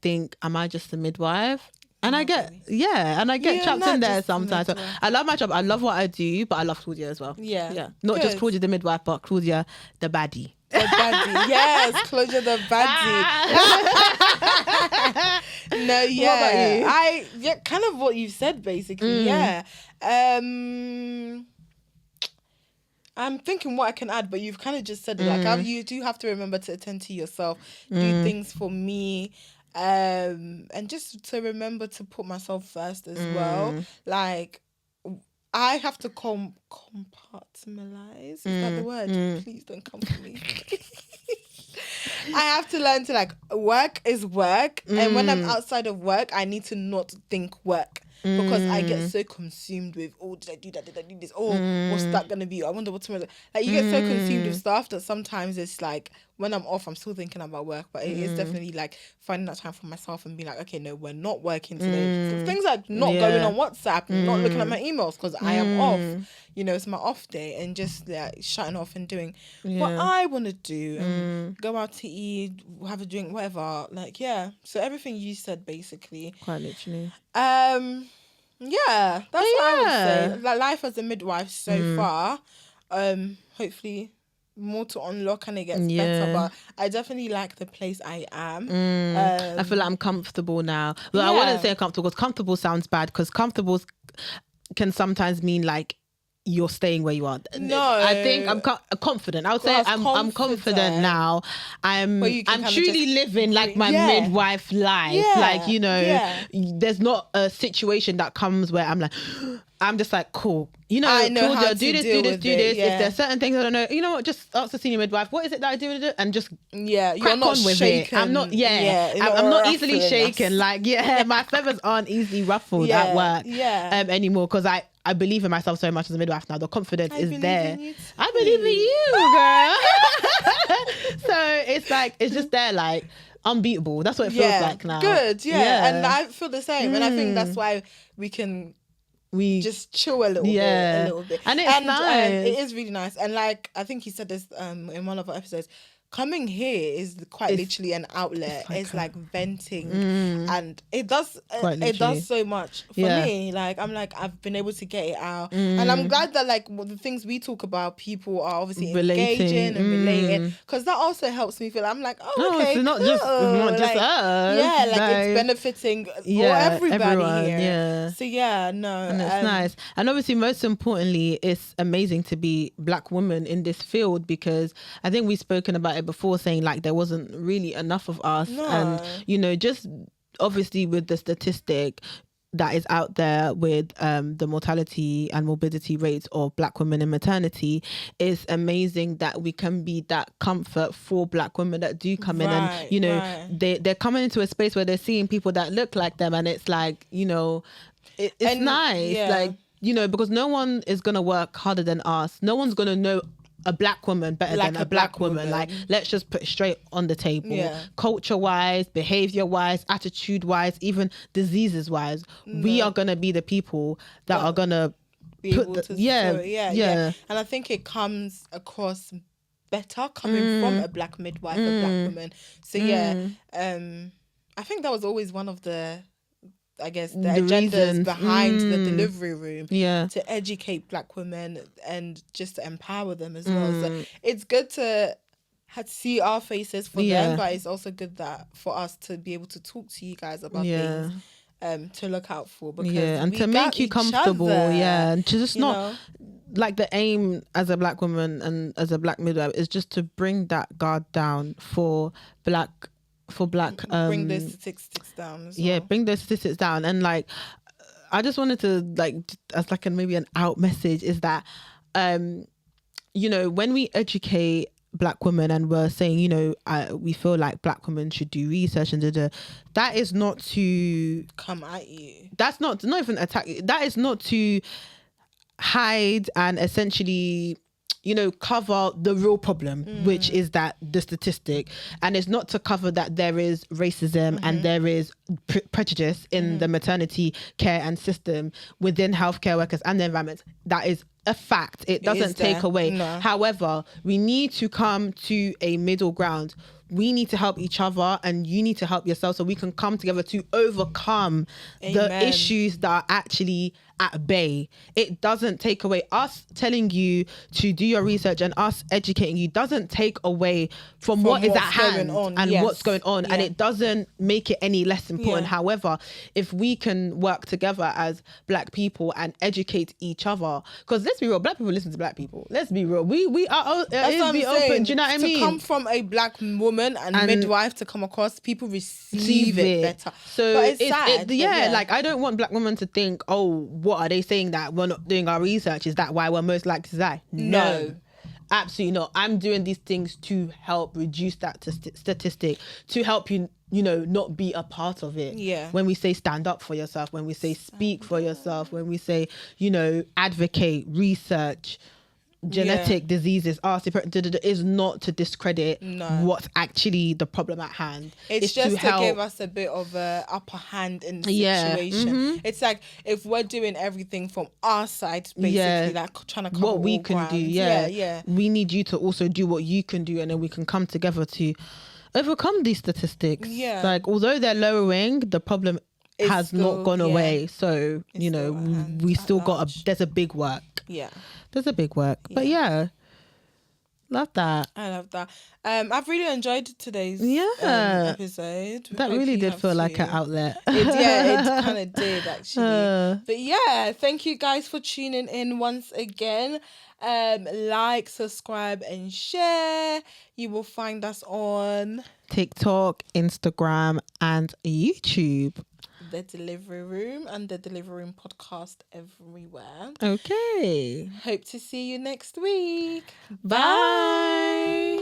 [SPEAKER 1] think, am I just a midwife? And I get trapped in there sometimes. So I love my job. I love what I do, but I love Claudia as well. Yeah. Not just Claudia the midwife, but Claudia the baddie.
[SPEAKER 2] The baddie. Yes, Claudia the baddie. No, yeah.
[SPEAKER 1] What about you?
[SPEAKER 2] Kind of what you said basically. Yeah. I'm thinking what I can add, but you've kind of just said it. You do have to remember to attend to yourself, do things for me. And just to remember to put myself first as well. I have to compartmentalize. Is that the word? Please don't come for me. I have to learn to like work is work, and when I'm outside of work, I need to not think work. Because I get so consumed with, oh, did I do that? Did I do this? Oh, what's that gonna be? I wonder what tomorrow. Like you get so consumed with stuff that sometimes it's like when I'm off, I'm still thinking about work. But it is definitely like finding that time for myself and being like, okay, no, we're not working today. Things like not going on WhatsApp, not looking at my emails because I am off. You know, it's my off day, and just like shutting off and doing what I want to do. Go out to eat, have a drink, whatever. Like so everything you said basically.
[SPEAKER 1] Quite literally.
[SPEAKER 2] Yeah, that's what I would say. Like life as a midwife so far, hopefully more to unlock and it gets better, but I definitely like the place I am.
[SPEAKER 1] I feel like I'm comfortable now. Well, I wouldn't say comfortable because comfortable sounds bad, because comfortable can sometimes mean like you're staying where you are.
[SPEAKER 2] No,
[SPEAKER 1] I think I'm confident. I would say I'm confident now. I'm truly living like my midwife life. Like, you know, there's not a situation that comes where I'm like, I'm just like, cool. You know,
[SPEAKER 2] I know how to
[SPEAKER 1] do this.
[SPEAKER 2] Yeah.
[SPEAKER 1] If there's certain things I don't know, you know what, just ask the senior midwife, what is it that I do? And just
[SPEAKER 2] you're not
[SPEAKER 1] on with
[SPEAKER 2] shaken.
[SPEAKER 1] it. I'm not, I'm not easily shaken. Like, my feathers aren't eeasily ruffled at work anymore, because I believe in myself so much as a midwife now. The confidence is there. I believe in you, girl. So it's like, it's just there, like, unbeatable. That's what it feels like now.
[SPEAKER 2] Good, and I feel the same. And I think that's why we just chill a little bit.
[SPEAKER 1] And it's nice.
[SPEAKER 2] It is really nice. And like, I think he said this in one of our episodes, coming here is quite literally an outlet. It's like venting, and it does so much for me. Like, I'm like, I've been able to get it out, and I'm glad that like the things we talk about, people are obviously engaging and relating, because that also helps me feel. I'm like, okay,
[SPEAKER 1] it's not just us.
[SPEAKER 2] It's benefiting everybody
[SPEAKER 1] everyone,
[SPEAKER 2] here. So and
[SPEAKER 1] it's nice. And obviously, most importantly, it's amazing to be Black women in this field, because I think we've spoken about it before, saying like there wasn't really enough of us. And you know, just obviously with the statistic that is out there with the mortality and morbidity rates of Black women in maternity, it's amazing that we can be that comfort for Black women that do come in, and you know, they're coming into a space where they're seeing people that look like them, and it's like, you know, it's nice. Like, you know, because no one is gonna work harder than us. No one's gonna know a Black woman better than a Black woman. Like, let's just put it straight on the table. Culture wise, behavior wise, attitude wise, even diseases wise, we are gonna be the people that are gonna
[SPEAKER 2] be able to and I think it comes across better coming from a Black midwife, a Black woman. So I think that was always one of the, I guess, the agendas
[SPEAKER 1] reasons
[SPEAKER 2] behind the delivery room,
[SPEAKER 1] to
[SPEAKER 2] educate Black women and just to empower them as well. So it's good to see our faces for them, but it's also good that for us to be able to talk to you guys about things to look out for, because
[SPEAKER 1] and to make you comfortable, and to just not like, the aim as a Black woman and as a Black midwife is just to bring that guard down for Black
[SPEAKER 2] bring those statistics down as well.
[SPEAKER 1] Bring those statistics down. And like, I just wanted to, like, as like maybe an out message, is that you know, when we educate Black women and we're saying, you know, we feel like Black women should do research and that is not to
[SPEAKER 2] come at you.
[SPEAKER 1] That's not even attack you. That is not to hide and essentially, you know, cover the real problem, which is that the statistic. And it's not to cover that there is racism and there is prejudice in the maternity care and system within healthcare workers and the environment. That is a fact. It doesn't take away. No. However, we need to come to a middle ground. We need to help each other, and you need to help yourself, so we can come together to overcome the issues that are actually at bay. It doesn't take away. Us telling you to do your research and us educating you doesn't take away from what is at hand and what's going on, and it doesn't make it any less important. However, if we can work together as Black people and educate each other, because let's be real, Black people listen to Black people. Let's be real. We are open. Do you know what I mean?
[SPEAKER 2] To come from a Black woman and midwife, to come across, people receive it better.
[SPEAKER 1] So
[SPEAKER 2] but it's sad.
[SPEAKER 1] Like, I don't want Black women to think, oh, what are they saying, that we're not doing our research? Is that why we're most likely to die? No. Absolutely not. I'm doing these things to help reduce that statistic, to help you, not be a part of it.
[SPEAKER 2] Yeah.
[SPEAKER 1] When we say stand up for yourself, when we say speak for yourself, when we say, advocate, research, genetic diseases, is not to discredit what's actually the problem at hand.
[SPEAKER 2] It's just to give us a bit of a upper hand in the situation. It's like, if we're doing everything from our side, basically, like trying to cover
[SPEAKER 1] what we can
[SPEAKER 2] grounds.
[SPEAKER 1] do. We need you to also do what you can do, and then we can come together to overcome these statistics. Like, although they're lowering, the problem has not gone away. So, we still there's a big work. There's a big work. But love that.
[SPEAKER 2] I love that. I've really enjoyed today's episode.
[SPEAKER 1] That really did feel like an outlet.
[SPEAKER 2] It kind of did, actually. But thank you guys for tuning in once again. Like, subscribe and share. You will find us on
[SPEAKER 1] TikTok, Instagram and YouTube.
[SPEAKER 2] The Delivery Room and the Delivery Room podcast everywhere.
[SPEAKER 1] Okay.
[SPEAKER 2] Hope to see you next week.
[SPEAKER 1] Bye.